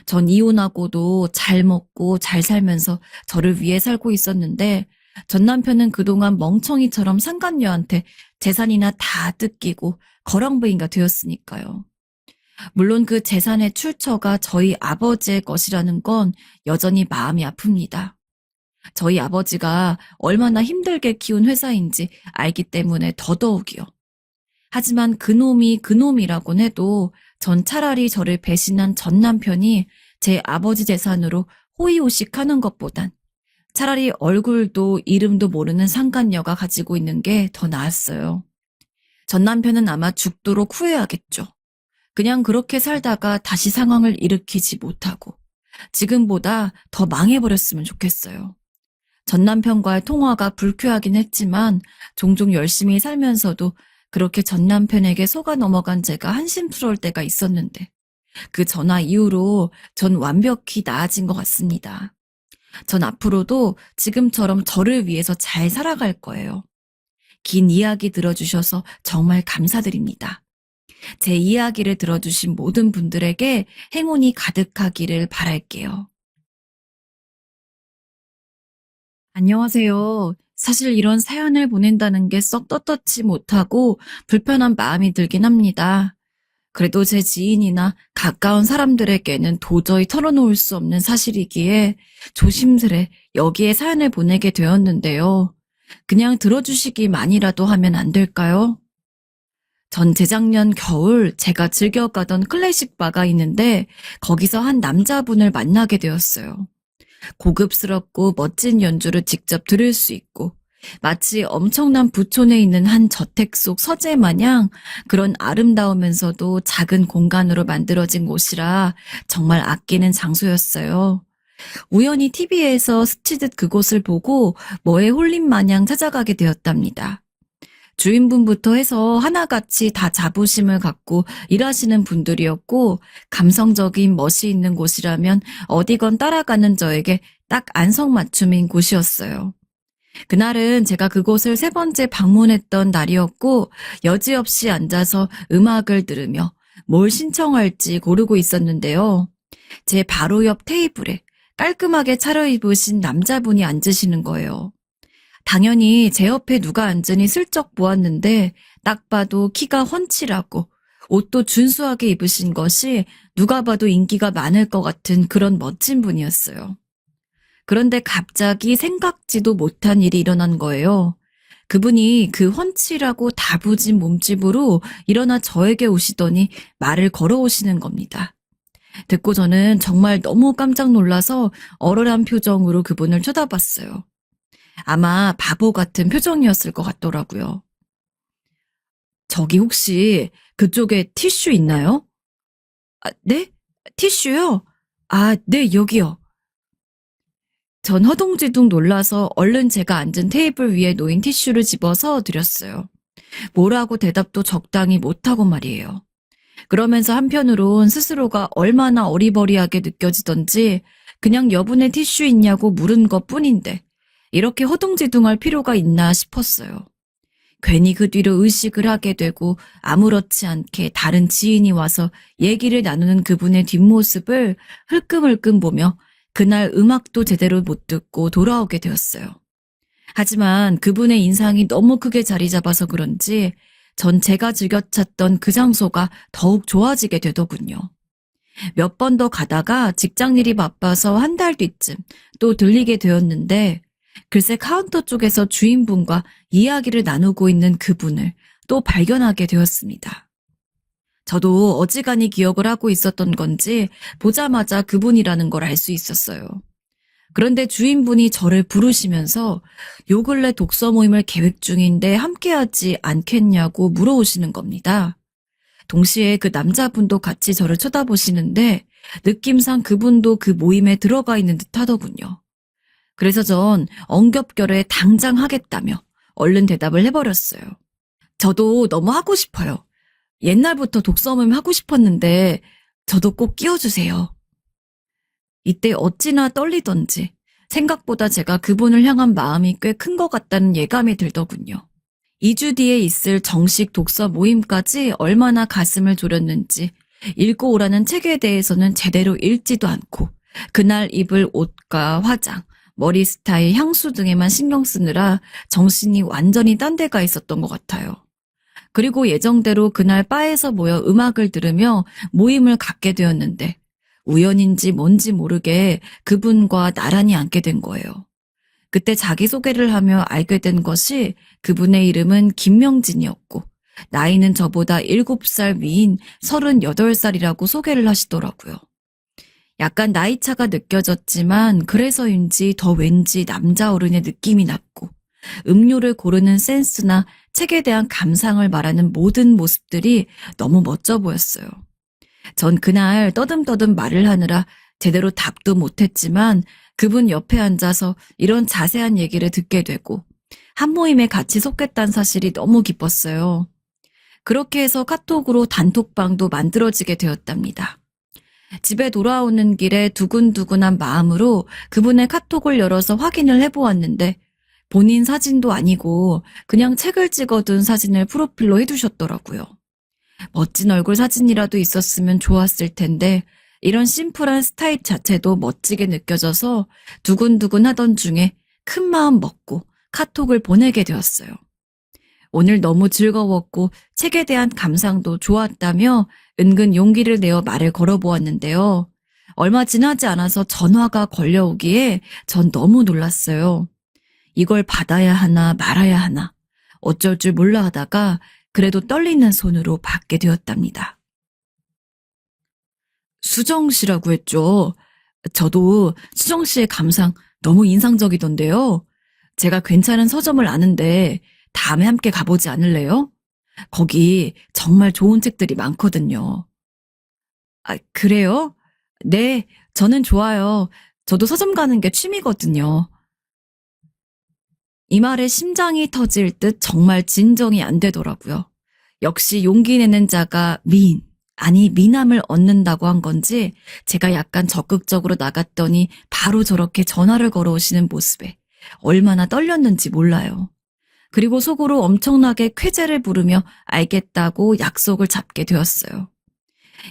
전 이혼하고도 잘 먹고 잘 살면서 저를 위해 살고 있었는데 전 남편은 그동안 멍청이처럼 상간녀한테 재산이나 다 뜯기고 거렁뱅이가 되었으니까요. 물론 그 재산의 출처가 저희 아버지의 것이라는 건 여전히 마음이 아픕니다. 저희 아버지가 얼마나 힘들게 키운 회사인지 알기 때문에 더더욱이요. 하지만 그놈이 그놈이라곤 해도 전 차라리 저를 배신한 전 남편이 제 아버지 재산으로 호의호식하는 것보단 차라리 얼굴도 이름도 모르는 상간녀가 가지고 있는 게 더 나았어요. 전 남편은 아마 죽도록 후회하겠죠. 그냥 그렇게 살다가 다시 상황을 일으키지 못하고 지금보다 더 망해버렸으면 좋겠어요. 전 남편과의 통화가 불쾌하긴 했지만 종종 열심히 살면서도 그렇게 전 남편에게 속아 넘어간 제가 한심스러울 때가 있었는데 그 전화 이후로 전 완벽히 나아진 것 같습니다. 전 앞으로도 지금처럼 저를 위해서 잘 살아갈 거예요. 긴 이야기 들어주셔서 정말 감사드립니다. 제 이야기를 들어주신 모든 분들에게 행운이 가득하기를 바랄게요. 안녕하세요. 사실 이런 사연을 보낸다는 게 썩 떳떳지 못하고 불편한 마음이 들긴 합니다. 그래도 제 지인이나 가까운 사람들에게는 도저히 털어놓을 수 없는 사실이기에 조심스레 여기에 사연을 보내게 되었는데요. 그냥 들어주시기만이라도 하면 안 될까요? 전 재작년 겨울 제가 즐겨 가던 클래식 바가 있는데 거기서 한 남자분을 만나게 되었어요. 고급스럽고 멋진 연주를 직접 들을 수 있고 마치 엄청난 부촌에 있는 한 저택 속 서재 마냥 그런 아름다우면서도 작은 공간으로 만들어진 곳이라 정말 아끼는 장소였어요. 우연히 TV에서 스치듯 그곳을 보고 뭐에 홀린 마냥 찾아가게 되었답니다. 주인분부터 해서 하나같이 다 자부심을 갖고 일하시는 분들이었고 감성적인 멋이 있는 곳이라면 어디건 따라가는 저에게 딱 안성맞춤인 곳이었어요. 그날은 제가 그곳을 3번째 방문했던 날이었고 여지없이 앉아서 음악을 들으며 뭘 신청할지 고르고 있었는데요. 제 바로 옆 테이블에 깔끔하게 차려입으신 남자분이 앉으시는 거예요. 당연히 제 옆에 누가 앉으니 슬쩍 보았는데 딱 봐도 키가 훤칠하고 옷도 준수하게 입으신 것이 누가 봐도 인기가 많을 것 같은 그런 멋진 분이었어요. 그런데 갑자기 생각지도 못한 일이 일어난 거예요. 그분이 그 훤칠하고 다부진 몸집으로 일어나 저에게 오시더니 말을 걸어오시는 겁니다. 듣고 저는 정말 너무 깜짝 놀라서 얼얼한 표정으로 그분을 쳐다봤어요. 아마 바보 같은 표정이었을 것 같더라고요. 저기 혹시 그쪽에 티슈 있나요? 아, 네? 티슈요? 아, 네, 여기요. 전 허둥지둥 놀라서 얼른 제가 앉은 테이블 위에 놓인 티슈를 집어서 드렸어요. 뭐라고 대답도 적당히 못하고 말이에요. 그러면서 한편으론 스스로가 얼마나 어리버리하게 느껴지던지 그냥 여분의 티슈 있냐고 물은 것 뿐인데 이렇게 허둥지둥할 필요가 있나 싶었어요. 괜히 그 뒤로 의식을 하게 되고 아무렇지 않게 다른 지인이 와서 얘기를 나누는 그분의 뒷모습을 흘끔흘끔 보며 그날 음악도 제대로 못 듣고 돌아오게 되었어요. 하지만 그분의 인상이 너무 크게 자리 잡아서 그런지 전 제가 즐겨 찾던 그 장소가 더욱 좋아지게 되더군요. 몇 번 더 가다가 직장 일이 바빠서 한 달 뒤쯤 또 들리게 되었는데 글쎄 카운터 쪽에서 주인분과 이야기를 나누고 있는 그분을 또 발견하게 되었습니다. 저도 어지간히 기억을 하고 있었던 건지 보자마자 그분이라는 걸 알 수 있었어요. 그런데 주인분이 저를 부르시면서 요 근래 독서 모임을 계획 중인데 함께하지 않겠냐고 물어오시는 겁니다. 동시에 그 남자분도 같이 저를 쳐다보시는데 느낌상 그분도 그 모임에 들어가 있는 듯 하더군요. 그래서 전 엉겹결에 당장 하겠다며 얼른 대답을 해버렸어요. 저도 너무 하고 싶어요. 옛날부터 독서 모임 하고 싶었는데 저도 꼭 끼워주세요. 이때 어찌나 떨리던지 생각보다 제가 그분을 향한 마음이 꽤 큰 것 같다는 예감이 들더군요. 2주 뒤에 있을 정식 독서 모임까지 얼마나 가슴을 졸였는지 읽고 오라는 책에 대해서는 제대로 읽지도 않고 그날 입을 옷과 화장, 머리 스타일, 향수 등에만 신경 쓰느라 정신이 완전히 딴 데가 있었던 것 같아요. 그리고 예정대로 그날 바에서 모여 음악을 들으며 모임을 갖게 되었는데 우연인지 뭔지 모르게 그분과 나란히 앉게 된 거예요. 그때 자기소개를 하며 알게 된 것이 그분의 이름은 김명진이었고 나이는 저보다 7살 위인 38살이라고 소개를 하시더라고요. 약간 나이차가 느껴졌지만 그래서인지 더 왠지 남자 어른의 느낌이 났고 음료를 고르는 센스나 책에 대한 감상을 말하는 모든 모습들이 너무 멋져 보였어요. 전 그날 떠듬떠듬 말을 하느라 제대로 답도 못했지만 그분 옆에 앉아서 이런 자세한 얘기를 듣게 되고 한 모임에 같이 속했다는 사실이 너무 기뻤어요. 그렇게 해서 카톡으로 단톡방도 만들어지게 되었답니다. 집에 돌아오는 길에 두근두근한 마음으로 그분의 카톡을 열어서 확인을 해보았는데 본인 사진도 아니고 그냥 책을 찍어둔 사진을 프로필로 해두셨더라고요. 멋진 얼굴 사진이라도 있었으면 좋았을 텐데 이런 심플한 스타일 자체도 멋지게 느껴져서 두근두근 하던 중에 큰 마음 먹고 카톡을 보내게 되었어요. 오늘 너무 즐거웠고 책에 대한 감상도 좋았다며 은근 용기를 내어 말을 걸어보았는데요. 얼마 지나지 않아서 전화가 걸려오기에 전 너무 놀랐어요. 이걸 받아야 하나 말아야 하나 어쩔 줄 몰라 하다가 그래도 떨리는 손으로 받게 되었답니다. 수정 씨라고 했죠. 저도 수정 씨의 감상 너무 인상적이던데요. 제가 괜찮은 서점을 아는데 다음에 함께 가보지 않을래요? 거기 정말 좋은 책들이 많거든요. 아, 그래요? 네, 저는 좋아요. 저도 서점 가는 게 취미거든요. 이 말에 심장이 터질 듯 정말 진정이 안 되더라고요. 역시 용기 내는 자가 미남을 얻는다고 한 건지 제가 약간 적극적으로 나갔더니 바로 저렇게 전화를 걸어오시는 모습에 얼마나 떨렸는지 몰라요. 그리고 속으로 엄청나게 쾌재를 부르며 알겠다고 약속을 잡게 되었어요.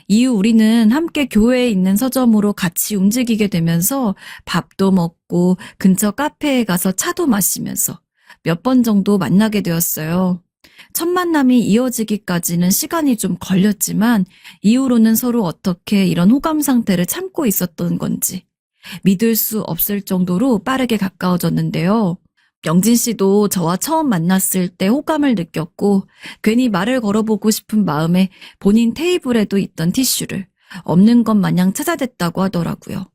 이후 우리는 함께 교회에 있는 서점으로 같이 움직이게 되면서 밥도 먹고 근처 카페에 가서 차도 마시면서 몇 번 정도 만나게 되었어요. 첫 만남이 이어지기까지는 시간이 좀 걸렸지만 이후로는 서로 어떻게 이런 호감 상태를 참고 있었던 건지 믿을 수 없을 정도로 빠르게 가까워졌는데요. 명진 씨도 저와 처음 만났을 때 호감을 느꼈고 괜히 말을 걸어보고 싶은 마음에 본인 테이블에도 있던 티슈를 없는 것 마냥 찾아댔다고 하더라고요.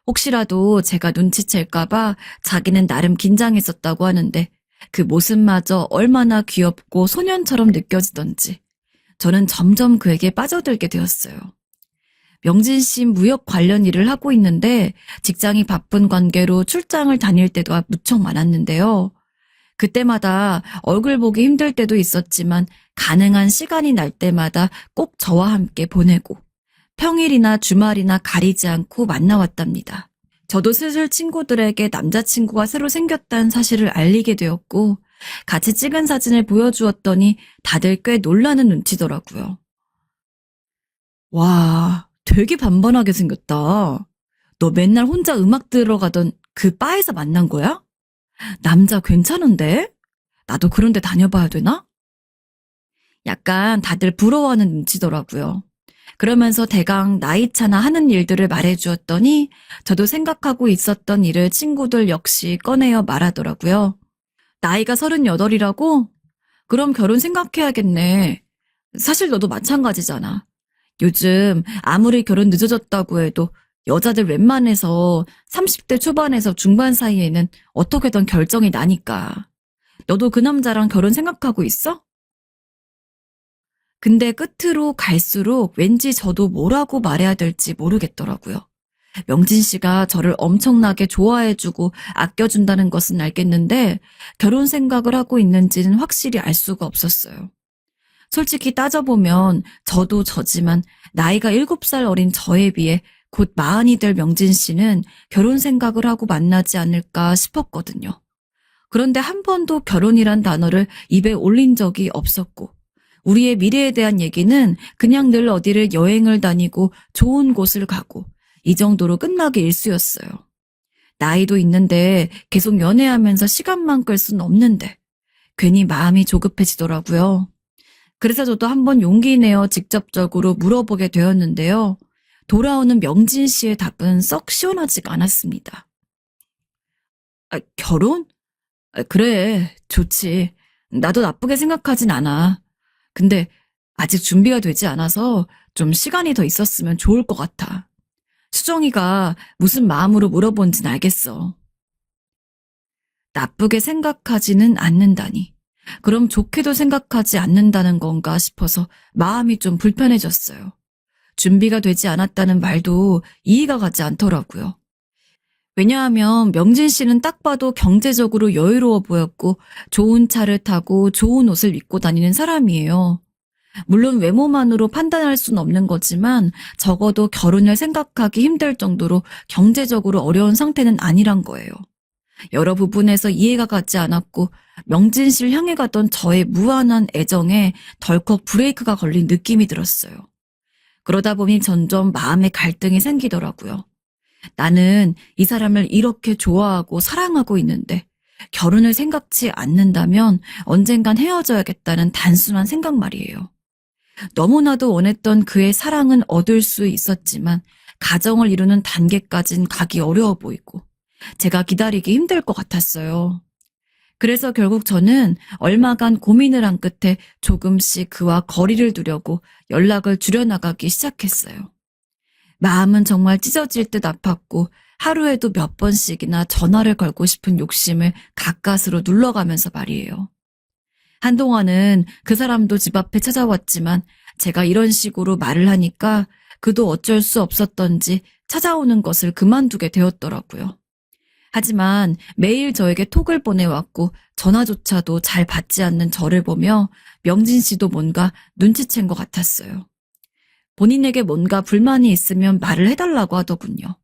혹시라도 제가 눈치챌까봐 자기는 나름 긴장했었다고 하는데 그 모습마저 얼마나 귀엽고 소년처럼 느껴지던지 저는 점점 그에게 빠져들게 되었어요. 명진 씨 무역 관련 일을 하고 있는데 직장이 바쁜 관계로 출장을 다닐 때도 무척 많았는데요. 그때마다 얼굴 보기 힘들 때도 있었지만 가능한 시간이 날 때마다 꼭 저와 함께 보내고 평일이나 주말이나 가리지 않고 만나왔답니다. 저도 슬슬 친구들에게 남자친구가 새로 생겼다는 사실을 알리게 되었고 같이 찍은 사진을 보여주었더니 다들 꽤 놀라는 눈치더라고요. 와, 되게 반반하게 생겼다. 너 맨날 혼자 음악 들어가던 그 바에서 만난 거야? 남자 괜찮은데? 나도 그런 데 다녀봐야 되나? 약간 다들 부러워하는 눈치더라고요. 그러면서 대강 나이차나 하는 일들을 말해주었더니 저도 생각하고 있었던 일을 친구들 역시 꺼내어 말하더라고요. 나이가 38이라고? 그럼 결혼 생각해야겠네. 사실 너도 마찬가지잖아. 요즘 아무리 결혼 늦어졌다고 해도 여자들 웬만해서 30대 초반에서 중반 사이에는 어떻게든 결정이 나니까. 너도 그 남자랑 결혼 생각하고 있어? 근데 끝으로 갈수록 왠지 저도 뭐라고 말해야 될지 모르겠더라고요. 명진 씨가 저를 엄청나게 좋아해주고 아껴준다는 것은 알겠는데 결혼 생각을 하고 있는지는 확실히 알 수가 없었어요. 솔직히 따져보면 저도 저지만 나이가 7살 어린 저에 비해 곧 40이 될 명진 씨는 결혼 생각을 하고 만나지 않을까 싶었거든요. 그런데 한 번도 결혼이란 단어를 입에 올린 적이 없었고 우리의 미래에 대한 얘기는 그냥 늘 어디를 여행을 다니고 좋은 곳을 가고 이 정도로 끝나기 일쑤였어요. 나이도 있는데 계속 연애하면서 시간만 끌 순 없는데 괜히 마음이 조급해지더라고요. 그래서 저도 한번 용기 내어 직접적으로 물어보게 되었는데요. 돌아오는 명진 씨의 답은 썩 시원하지가 않았습니다. 결혼? 그래, 좋지. 나도 나쁘게 생각하진 않아. 근데 아직 준비가 되지 않아서 좀 시간이 더 있었으면 좋을 것 같아. 수정이가 무슨 마음으로 물어본진 알겠어. 나쁘게 생각하지는 않는다니. 그럼 좋게도 생각하지 않는다는 건가 싶어서 마음이 좀 불편해졌어요. 준비가 되지 않았다는 말도 이해가 가지 않더라고요. 왜냐하면 명진 씨는 딱 봐도 경제적으로 여유로워 보였고 좋은 차를 타고 좋은 옷을 입고 다니는 사람이에요. 물론 외모만으로 판단할 수는 없는 거지만 적어도 결혼을 생각하기 힘들 정도로 경제적으로 어려운 상태는 아니란 거예요. 여러 부분에서 이해가 가지 않았고 명진 씨를 향해 가던 저의 무한한 애정에 덜컥 브레이크가 걸린 느낌이 들었어요. 그러다 보니 점점 마음에 갈등이 생기더라고요. 나는 이 사람을 이렇게 좋아하고 사랑하고 있는데 결혼을 생각지 않는다면 언젠간 헤어져야겠다는 단순한 생각 말이에요. 너무나도 원했던 그의 사랑은 얻을 수 있었지만 가정을 이루는 단계까진 가기 어려워 보이고 제가 기다리기 힘들 것 같았어요. 그래서 결국 저는 얼마간 고민을 한 끝에 조금씩 그와 거리를 두려고 연락을 줄여나가기 시작했어요. 마음은 정말 찢어질 듯 아팠고 하루에도 몇 번씩이나 전화를 걸고 싶은 욕심을 가까스로 눌러가면서 말이에요. 한동안은 그 사람도 집 앞에 찾아왔지만 제가 이런 식으로 말을 하니까 그도 어쩔 수 없었던지 찾아오는 것을 그만두게 되었더라고요. 하지만 매일 저에게 톡을 보내왔고 전화조차도 잘 받지 않는 저를 보며 명진 씨도 뭔가 눈치챈 것 같았어요. 본인에게 뭔가 불만이 있으면 말을 해달라고 하더군요.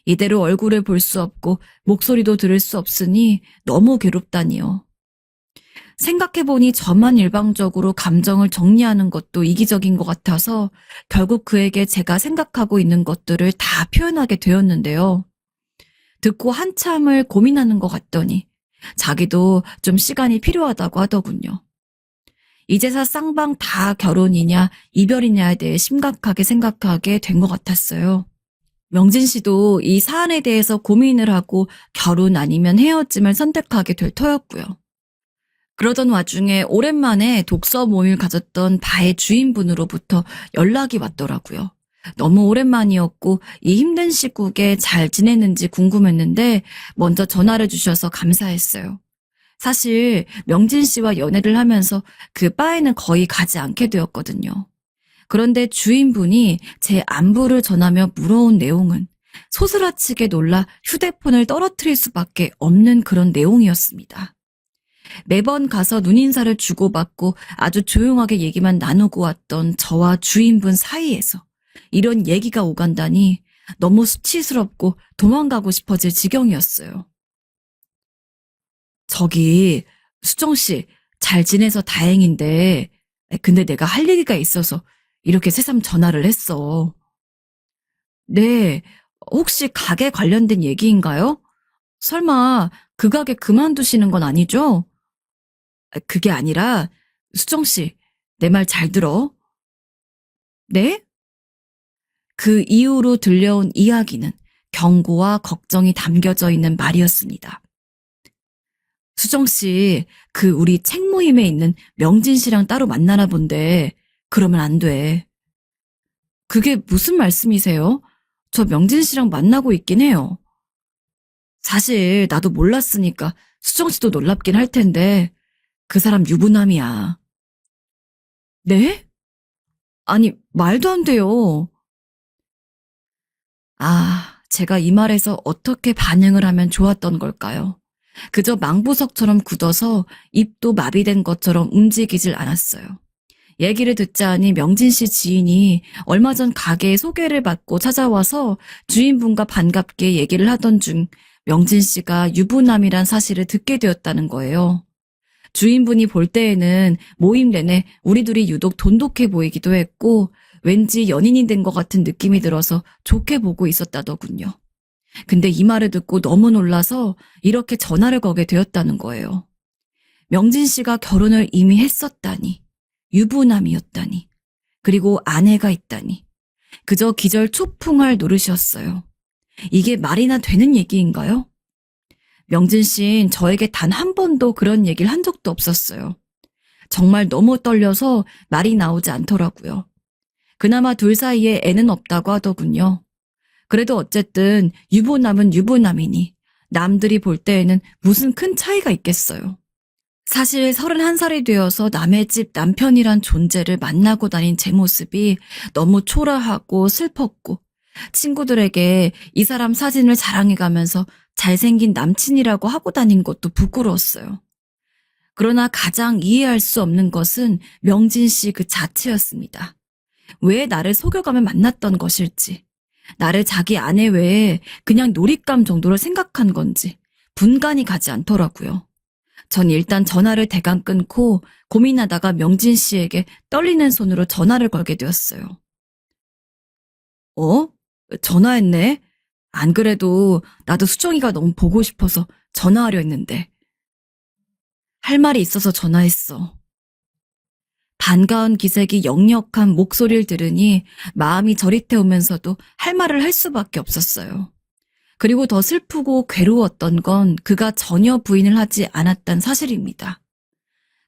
이대로 얼굴을 볼 수 없고 목소리도 들을 수 없으니 너무 괴롭다니요. 생각해보니 저만 일방적으로 감정을 정리하는 것도 이기적인 것 같아서 결국 그에게 제가 생각하고 있는 것들을 다 표현하게 되었는데요. 듣고 한참을 고민하는 것 같더니 자기도 좀 시간이 필요하다고 하더군요. 이제서 쌍방 다 결혼이냐 이별이냐에 대해 심각하게 생각하게 된 것 같았어요. 명진 씨도 이 사안에 대해서 고민을 하고 결혼 아니면 헤어짐을 선택하게 될 터였고요. 그러던 와중에 오랜만에 독서 모임을 가졌던 바의 주인분으로부터 연락이 왔더라고요. 너무 오랜만이었고 이 힘든 시국에 잘 지내는지 궁금했는데 먼저 전화를 주셔서 감사했어요. 사실 명진 씨와 연애를 하면서 그 바에는 거의 가지 않게 되었거든요. 그런데 주인분이 제 안부를 전하며 물어온 내용은 소스라치게 놀라 휴대폰을 떨어뜨릴 수밖에 없는 그런 내용이었습니다. 매번 가서 눈인사를 주고받고 아주 조용하게 얘기만 나누고 왔던 저와 주인분 사이에서 이런 얘기가 오간다니 너무 수치스럽고 도망가고 싶어질 지경이었어요. 저기 수정씨 잘 지내서 다행인데 근데 내가 할 얘기가 있어서 이렇게 새삼 전화를 했어. 네, 혹시 가게 관련된 얘기인가요? 설마 그 가게 그만두시는 건 아니죠? 그게 아니라 수정씨 내 말 잘 들어. 네? 그 이후로 들려온 이야기는 경고와 걱정이 담겨져 있는 말이었습니다. 수정씨, 그 우리 책 모임에 있는 명진 씨랑 따로 만나나 본데 그러면 안 돼. 그게 무슨 말씀이세요? 저 명진 씨랑 만나고 있긴 해요. 사실 나도 몰랐으니까 수정씨도 놀랍긴 할 텐데 그 사람 유부남이야. 네? 아니, 말도 안 돼요. 아, 제가 이 말에서 어떻게 반응을 하면 좋았던 걸까요? 그저 망부석처럼 굳어서 입도 마비된 것처럼 움직이질 않았어요. 얘기를 듣자니 명진 씨 지인이 얼마 전 가게에 소개를 받고 찾아와서 주인분과 반갑게 얘기를 하던 중 명진 씨가 유부남이란 사실을 듣게 되었다는 거예요. 주인분이 볼 때에는 모임 내내 우리 둘이 유독 돈독해 보이기도 했고 왠지 연인이 된 것 같은 느낌이 들어서 좋게 보고 있었다더군요. 근데 이 말을 듣고 너무 놀라서 이렇게 전화를 거게 되었다는 거예요. 명진 씨가 결혼을 이미 했었다니, 유부남이었다니, 그리고 아내가 있다니, 그저 기절 초풍할 노릇이었어요. 이게 말이나 되는 얘기인가요? 명진 씨는 저에게 단 한 번도 그런 얘기를 한 적도 없었어요. 정말 너무 떨려서 말이 나오지 않더라고요. 그나마 둘 사이에 애는 없다고 하더군요. 그래도 어쨌든 유부남은 유부남이니 남들이 볼 때에는 무슨 큰 차이가 있겠어요. 사실 31살이 되어서 남의 집 남편이란 존재를 만나고 다닌 제 모습이 너무 초라하고 슬펐고 친구들에게 이 사람 사진을 자랑해가면서 잘생긴 남친이라고 하고 다닌 것도 부끄러웠어요. 그러나 가장 이해할 수 없는 것은 명진 씨 그 자체였습니다. 왜 나를 속여가며 만났던 것일지, 나를 자기 아내 외에 그냥 놀잇감 정도로 생각한 건지 분간이 가지 않더라고요. 전 일단 전화를 대강 끊고 고민하다가 명진 씨에게 떨리는 손으로 전화를 걸게 되었어요. 전화했네? 안 그래도 나도 수정이가 너무 보고 싶어서 전화하려 했는데. 할 말이 있어서 전화했어. 반가운 기색이 역력한 목소리를 들으니 마음이 저릿해 오면서도 할 말을 할 수밖에 없었어요. 그리고 더 슬프고 괴로웠던 건 그가 전혀 부인을 하지 않았단 사실입니다.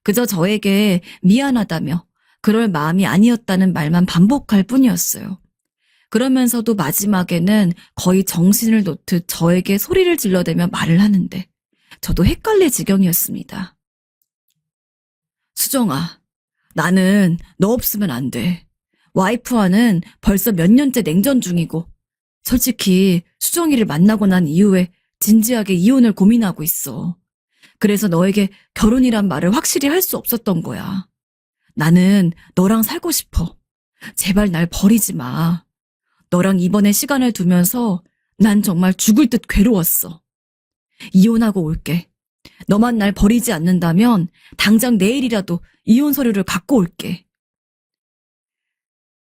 그저 저에게 미안하다며 그럴 마음이 아니었다는 말만 반복할 뿐이었어요. 그러면서도 마지막에는 거의 정신을 놓듯 저에게 소리를 질러대며 말을 하는데 저도 헷갈릴 지경이었습니다. 수정아, 나는 너 없으면 안 돼. 와이프와는 벌써 몇 년째 냉전 중이고 솔직히 수정이를 만나고 난 이후에 진지하게 이혼을 고민하고 있어. 그래서 너에게 결혼이란 말을 확실히 할 수 없었던 거야. 나는 너랑 살고 싶어. 제발 날 버리지 마. 너랑 이번에 시간을 두면서 난 정말 죽을 듯 괴로웠어. 이혼하고 올게. 너만 날 버리지 않는다면 당장 내일이라도 이혼 서류를 갖고 올게.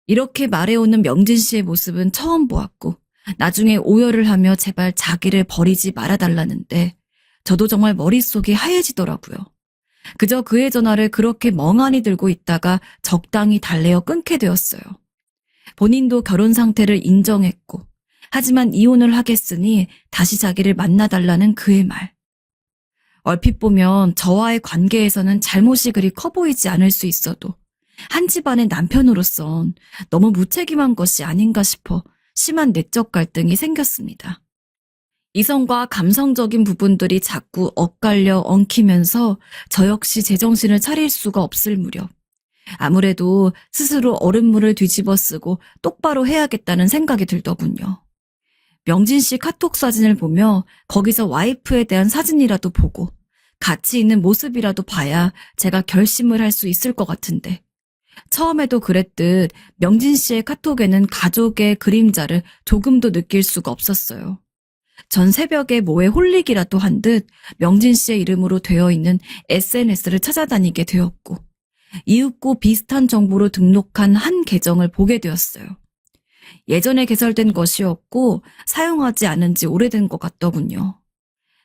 이렇게 말해오는 명진 씨의 모습은 처음 보았고 나중에 오열을 하며 제발 자기를 버리지 말아달라는데 저도 정말 머릿속이 하얘지더라고요. 그저 그의 전화를 그렇게 멍하니 들고 있다가 적당히 달래어 끊게 되었어요. 본인도 결혼 상태를 인정했고 하지만 이혼을 하겠으니 다시 자기를 만나달라는 그의 말. 얼핏 보면 저와의 관계에서는 잘못이 그리 커 보이지 않을 수 있어도 한 집안의 남편으로선 너무 무책임한 것이 아닌가 싶어 심한 내적 갈등이 생겼습니다. 이성과 감성적인 부분들이 자꾸 엇갈려 엉키면서 저 역시 제정신을 차릴 수가 없을 무렵 아무래도 스스로 얼음물을 뒤집어 쓰고 똑바로 해야겠다는 생각이 들더군요. 명진 씨 카톡 사진을 보며 거기서 와이프에 대한 사진이라도 보고 같이 있는 모습이라도 봐야 제가 결심을 할 수 있을 것 같은데 처음에도 그랬듯 명진 씨의 카톡에는 가족의 그림자를 조금도 느낄 수가 없었어요. 전 새벽에 뭐에 홀리기라도 한 듯 명진 씨의 이름으로 되어 있는 SNS를 찾아다니게 되었고 이윽고 비슷한 정보로 등록한 한 계정을 보게 되었어요. 예전에 개설된 것이었고 사용하지 않은 지 오래된 것 같더군요.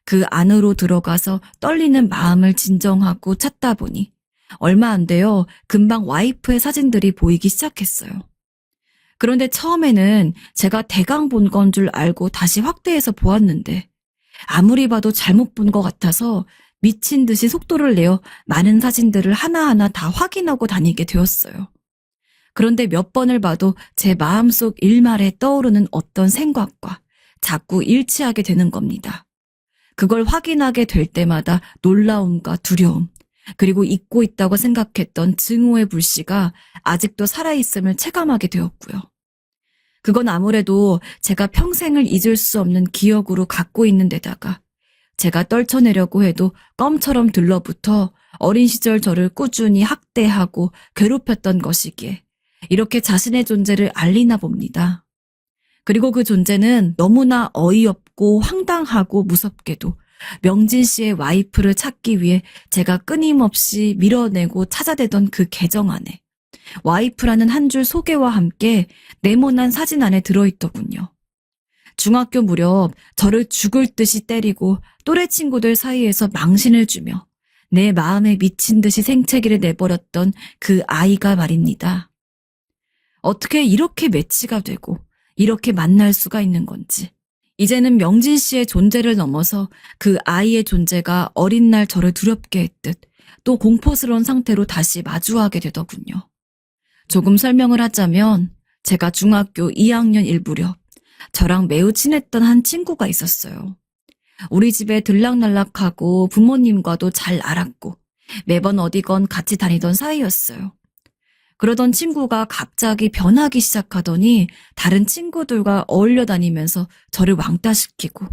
그 안으로 들어가서 떨리는 마음을 진정하고 찾다 보니 얼마 안 되어 금방 와이프의 사진들이 보이기 시작했어요. 그런데 처음에는 제가 대강 본 건 줄 알고 다시 확대해서 보았는데 아무리 봐도 잘못 본 것 같아서 미친 듯이 속도를 내어 많은 사진들을 하나하나 다 확인하고 다니게 되었어요. 그런데 몇 번을 봐도 제 마음속 일말에 떠오르는 어떤 생각과 자꾸 일치하게 되는 겁니다. 그걸 확인하게 될 때마다 놀라움과 두려움, 그리고 잊고 있다고 생각했던 증오의 불씨가 아직도 살아있음을 체감하게 되었고요. 그건 아무래도 제가 평생을 잊을 수 없는 기억으로 갖고 있는 데다가 제가 떨쳐내려고 해도 껌처럼 들러붙어 어린 시절 저를 꾸준히 학대하고 괴롭혔던 것이기에 이렇게 자신의 존재를 알리나 봅니다. 그리고 그 존재는 너무나 어이없고 황당하고 무섭게도 명진 씨의 와이프를 찾기 위해 제가 끊임없이 밀어내고 찾아대던 그 계정 안에 와이프라는 한 줄 소개와 함께 네모난 사진 안에 들어있더군요. 중학교 무렵 저를 죽을 듯이 때리고 또래 친구들 사이에서 망신을 주며 내 마음에 미친 듯이 생채기를 내버렸던 그 아이가 말입니다. 어떻게 이렇게 매치가 되고 이렇게 만날 수가 있는 건지. 이제는 명진 씨의 존재를 넘어서 그 아이의 존재가 어린 날 저를 두렵게 했듯 또 공포스러운 상태로 다시 마주하게 되더군요. 조금 설명을 하자면 제가 중학교 2학년 1무렵 저랑 매우 친했던 한 친구가 있었어요. 우리 집에 들락날락하고 부모님과도 잘 알았고 매번 어디건 같이 다니던 사이였어요. 그러던 친구가 갑자기 변하기 시작하더니 다른 친구들과 어울려 다니면서 저를 왕따시키고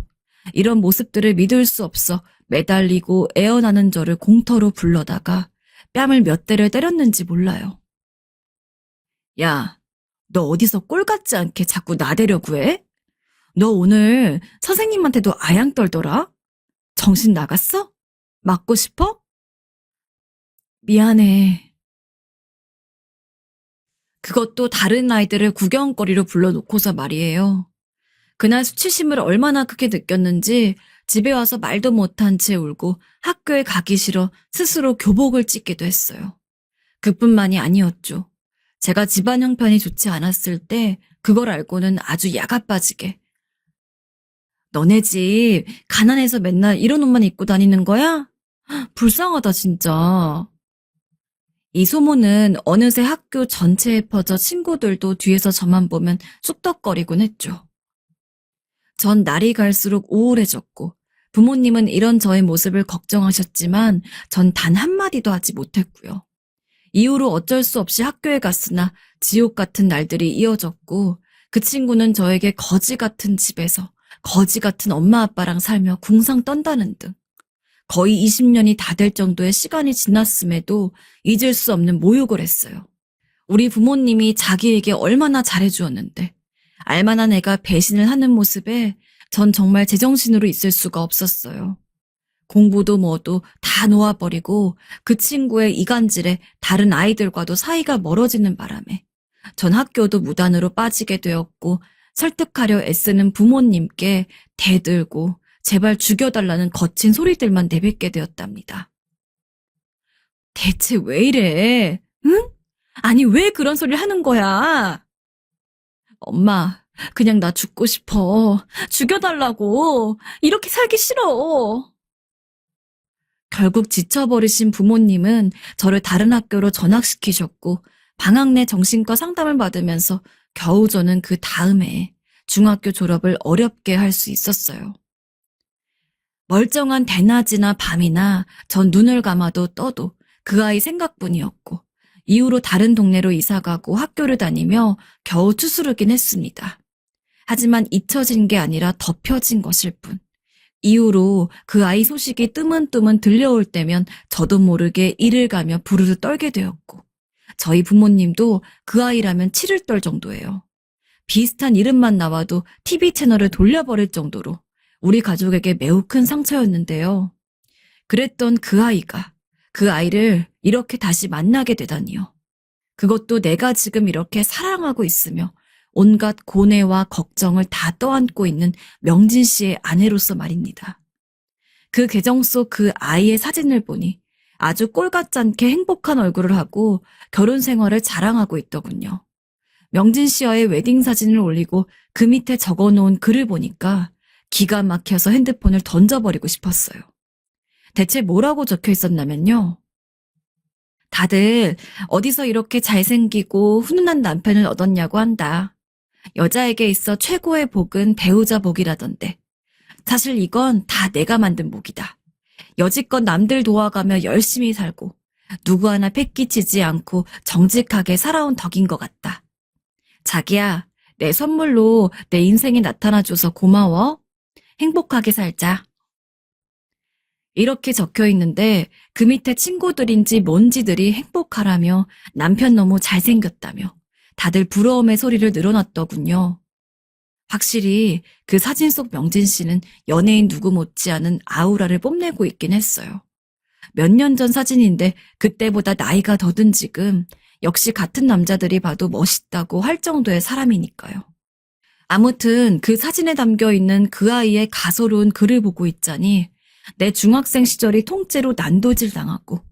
이런 모습들을 믿을 수 없어 매달리고 애원하는 저를 공터로 불러다가 뺨을 몇 대를 때렸는지 몰라요. 야, 너 어디서 꼴 같지 않게 자꾸 나대려고 해? 너 오늘 선생님한테도 아양 떨더라? 정신 나갔어? 맞고 싶어? 미안해. 그것도 다른 아이들을 구경거리로 불러놓고서 말이에요. 그날 수치심을 얼마나 크게 느꼈는지 집에 와서 말도 못한 채 울고 학교에 가기 싫어 스스로 교복을 찢기도 했어요. 그뿐만이 아니었죠. 제가 집안 형편이 좋지 않았을 때 그걸 알고는 아주 야가 빠지게 너네 집 가난해서 맨날 이런 옷만 입고 다니는 거야? 불쌍하다, 진짜. 이 소문은 어느새 학교 전체에 퍼져 친구들도 뒤에서 저만 보면 쑥덕거리곤 했죠. 전 날이 갈수록 우울해졌고 부모님은 이런 저의 모습을 걱정하셨지만 전 단 한마디도 하지 못했고요. 이후로 어쩔 수 없이 학교에 갔으나 지옥 같은 날들이 이어졌고 그 친구는 저에게 거지 같은 집에서 거지 같은 엄마 아빠랑 살며 궁상 떤다는 등 거의 20년이 다 될 정도의 시간이 지났음에도 잊을 수 없는 모욕을 했어요. 우리 부모님이 자기에게 얼마나 잘해주었는데 알만한 애가 배신을 하는 모습에 전 정말 제정신으로 있을 수가 없었어요. 공부도 뭐도 다 놓아버리고 그 친구의 이간질에 다른 아이들과도 사이가 멀어지는 바람에 전 학교도 무단으로 빠지게 되었고 설득하려 애쓰는 부모님께 대들고 제발 죽여달라는 거친 소리들만 내뱉게 되었답니다. 대체 왜 이래? 응? 아니 왜 그런 소리를 하는 거야? 엄마, 그냥 나 죽고 싶어. 죽여달라고. 이렇게 살기 싫어. 결국 지쳐버리신 부모님은 저를 다른 학교로 전학시키셨고 방학 내 정신과 상담을 받으면서 겨우 저는 그 다음에 중학교 졸업을 어렵게 할 수 있었어요. 멀쩡한 대낮이나 밤이나 전 눈을 감아도 떠도 그 아이 생각뿐이었고 이후로 다른 동네로 이사가고 학교를 다니며 겨우 추스르긴 했습니다. 하지만 잊혀진 게 아니라 덮여진 것일 뿐. 이후로 그 아이 소식이 뜨문뜨문 들려올 때면 저도 모르게 이를 가며 부르르 떨게 되었고 저희 부모님도 그 아이라면 치를 떨 정도예요. 비슷한 이름만 나와도 TV 채널을 돌려버릴 정도로 우리 가족에게 매우 큰 상처였는데요. 그랬던 그 아이가 그 아이를 이렇게 다시 만나게 되다니요. 그것도 내가 지금 이렇게 사랑하고 있으며 온갖 고뇌와 걱정을 다 떠안고 있는 명진 씨의 아내로서 말입니다. 그 계정 속 그 아이의 사진을 보니 아주 꼴같지 않게 행복한 얼굴을 하고 결혼 생활을 자랑하고 있더군요. 명진 씨와의 웨딩 사진을 올리고 그 밑에 적어놓은 글을 보니까 기가 막혀서 핸드폰을 던져버리고 싶었어요. 대체 뭐라고 적혀 있었냐면요. 다들 어디서 이렇게 잘생기고 훈훈한 남편을 얻었냐고 한다. 여자에게 있어 최고의 복은 배우자 복이라던데. 사실 이건 다 내가 만든 복이다. 여지껏 남들 도와가며 열심히 살고 누구 하나 패기치지 않고 정직하게 살아온 덕인 것 같다. 자기야, 내 선물로 내 인생에 나타나줘서 고마워. 행복하게 살자. 이렇게 적혀 있는데 그 밑에 친구들인지 뭔지들이 행복하라며 남편 너무 잘생겼다며 다들 부러움의 소리를 늘어놨더군요. 확실히 그 사진 속 명진 씨는 연예인 누구 못지않은 아우라를 뽐내고 있긴 했어요. 몇 년 전 사진인데 그때보다 나이가 더 든 지금 역시 같은 남자들이 봐도 멋있다고 할 정도의 사람이니까요. 아무튼 그 사진에 담겨 있는 그 아이의 가소로운 글을 보고 있자니 내 중학생 시절이 통째로 난도질 당하고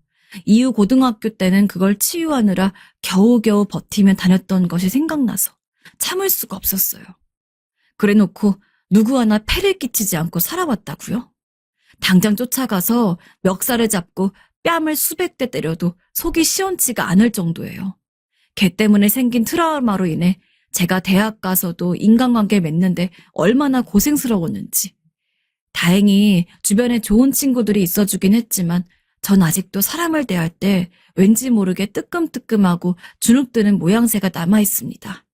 이후 고등학교 때는 그걸 치유하느라 겨우겨우 버티며 다녔던 것이 생각나서 참을 수가 없었어요. 그래놓고 누구 하나 폐를 끼치지 않고 살아왔다고요? 당장 쫓아가서 멱살을 잡고 뺨을 수백 대 때려도 속이 시원치가 않을 정도예요. 걔 때문에 생긴 트라우마로 인해 제가 대학 가서도 인간관계 맺는데 얼마나 고생스러웠는지. 다행히 주변에 좋은 친구들이 있어주긴 했지만 전 아직도 사람을 대할 때 왠지 모르게 뜨끔뜨끔하고 주눅드는 모양새가 남아있습니다.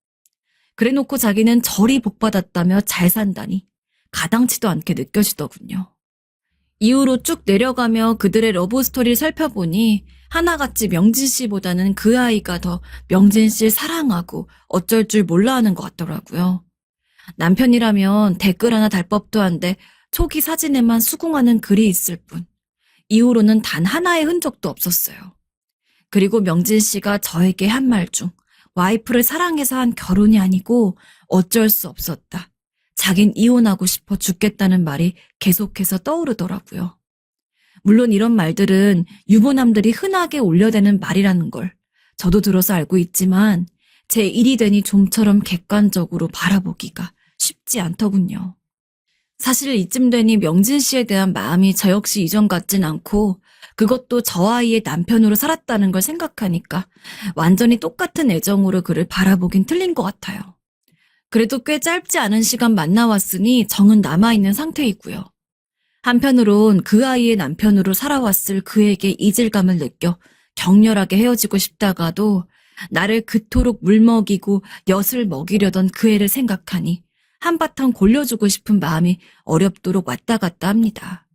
그래놓고 자기는 저리 복받았다며 잘 산다니 가당치도 않게 느껴지더군요. 이후로 쭉 내려가며 그들의 러브스토리를 살펴보니 하나같이 명진 씨보다는 그 아이가 더 명진 씨를 사랑하고 어쩔 줄 몰라 하는 것 같더라고요. 남편이라면 댓글 하나 달 법도 한데 초기 사진에만 수긍하는 글이 있을 뿐 이후로는 단 하나의 흔적도 없었어요. 그리고 명진 씨가 저에게 한 말 중 와이프를 사랑해서 한 결혼이 아니고 어쩔 수 없었다. 자긴 이혼하고 싶어 죽겠다는 말이 계속해서 떠오르더라고요. 물론 이런 말들은 유부남들이 흔하게 올려대는 말이라는 걸 저도 들어서 알고 있지만 제 일이 되니 좀처럼 객관적으로 바라보기가 쉽지 않더군요. 사실 이쯤 되니 명진 씨에 대한 마음이 저 역시 이전 같진 않고 그것도 저 아이의 남편으로 살았다는 걸 생각하니까 완전히 똑같은 애정으로 그를 바라보긴 틀린 것 같아요. 그래도 꽤 짧지 않은 시간 만나왔으니 정은 남아있는 상태이고요. 한편으론 그 아이의 남편으로 살아왔을 그에게 이질감을 느껴 격렬하게 헤어지고 싶다가도 나를 그토록 물먹이고 엿을 먹이려던 그 애를 생각하니 한바탕 골려주고 싶은 마음이 어렵도록 왔다 갔다 합니다.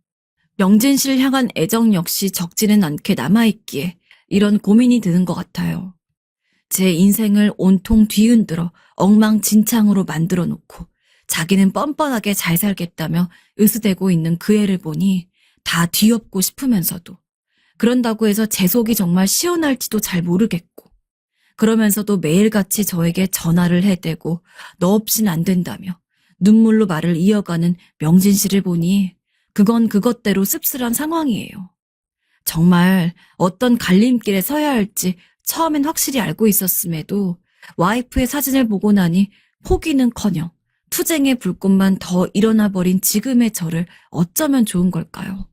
명진 씨를 향한 애정 역시 적지는 않게 남아있기에 이런 고민이 드는 것 같아요. 제 인생을 온통 뒤흔들어 엉망진창으로 만들어 놓고 자기는 뻔뻔하게 잘 살겠다며 으스대고 있는 그 애를 보니 다 뒤엎고 싶으면서도 그런다고 해서 제 속이 정말 시원할지도 잘 모르겠고 그러면서도 매일같이 저에게 전화를 해대고 너 없인 안 된다며 눈물로 말을 이어가는 명진 씨를 보니 그건 그것대로 씁쓸한 상황이에요. 정말 어떤 갈림길에 서야 할지 처음엔 확실히 알고 있었음에도 와이프의 사진을 보고 나니 포기는커녕 투쟁의 불꽃만 더 일어나 버린 지금의 저를 어쩌면 좋은 걸까요?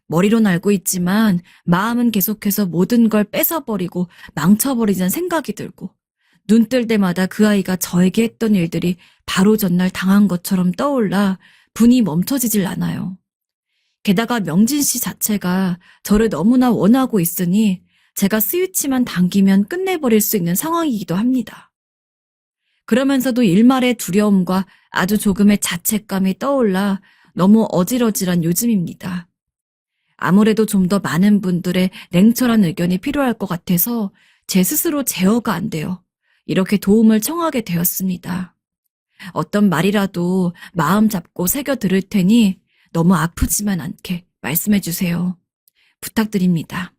머리론 알고 있지만 마음은 계속해서 모든 걸 뺏어버리고 망쳐버리자는 생각이 들고 눈 뜰 때마다 그 아이가 저에게 했던 일들이 바로 전날 당한 것처럼 떠올라 분이 멈춰지질 않아요. 게다가 명진 씨 자체가 저를 너무나 원하고 있으니 제가 스위치만 당기면 끝내버릴 수 있는 상황이기도 합니다. 그러면서도 일말의 두려움과 아주 조금의 자책감이 떠올라 너무 어질어질한 요즘입니다. 아무래도 좀 더 많은 분들의 냉철한 의견이 필요할 것 같아서 제 스스로 제어가 안 돼요. 이렇게 도움을 청하게 되었습니다. 어떤 말이라도 마음 잡고 새겨 들을 테니 너무 아프지만 않게 말씀해 주세요. 부탁드립니다.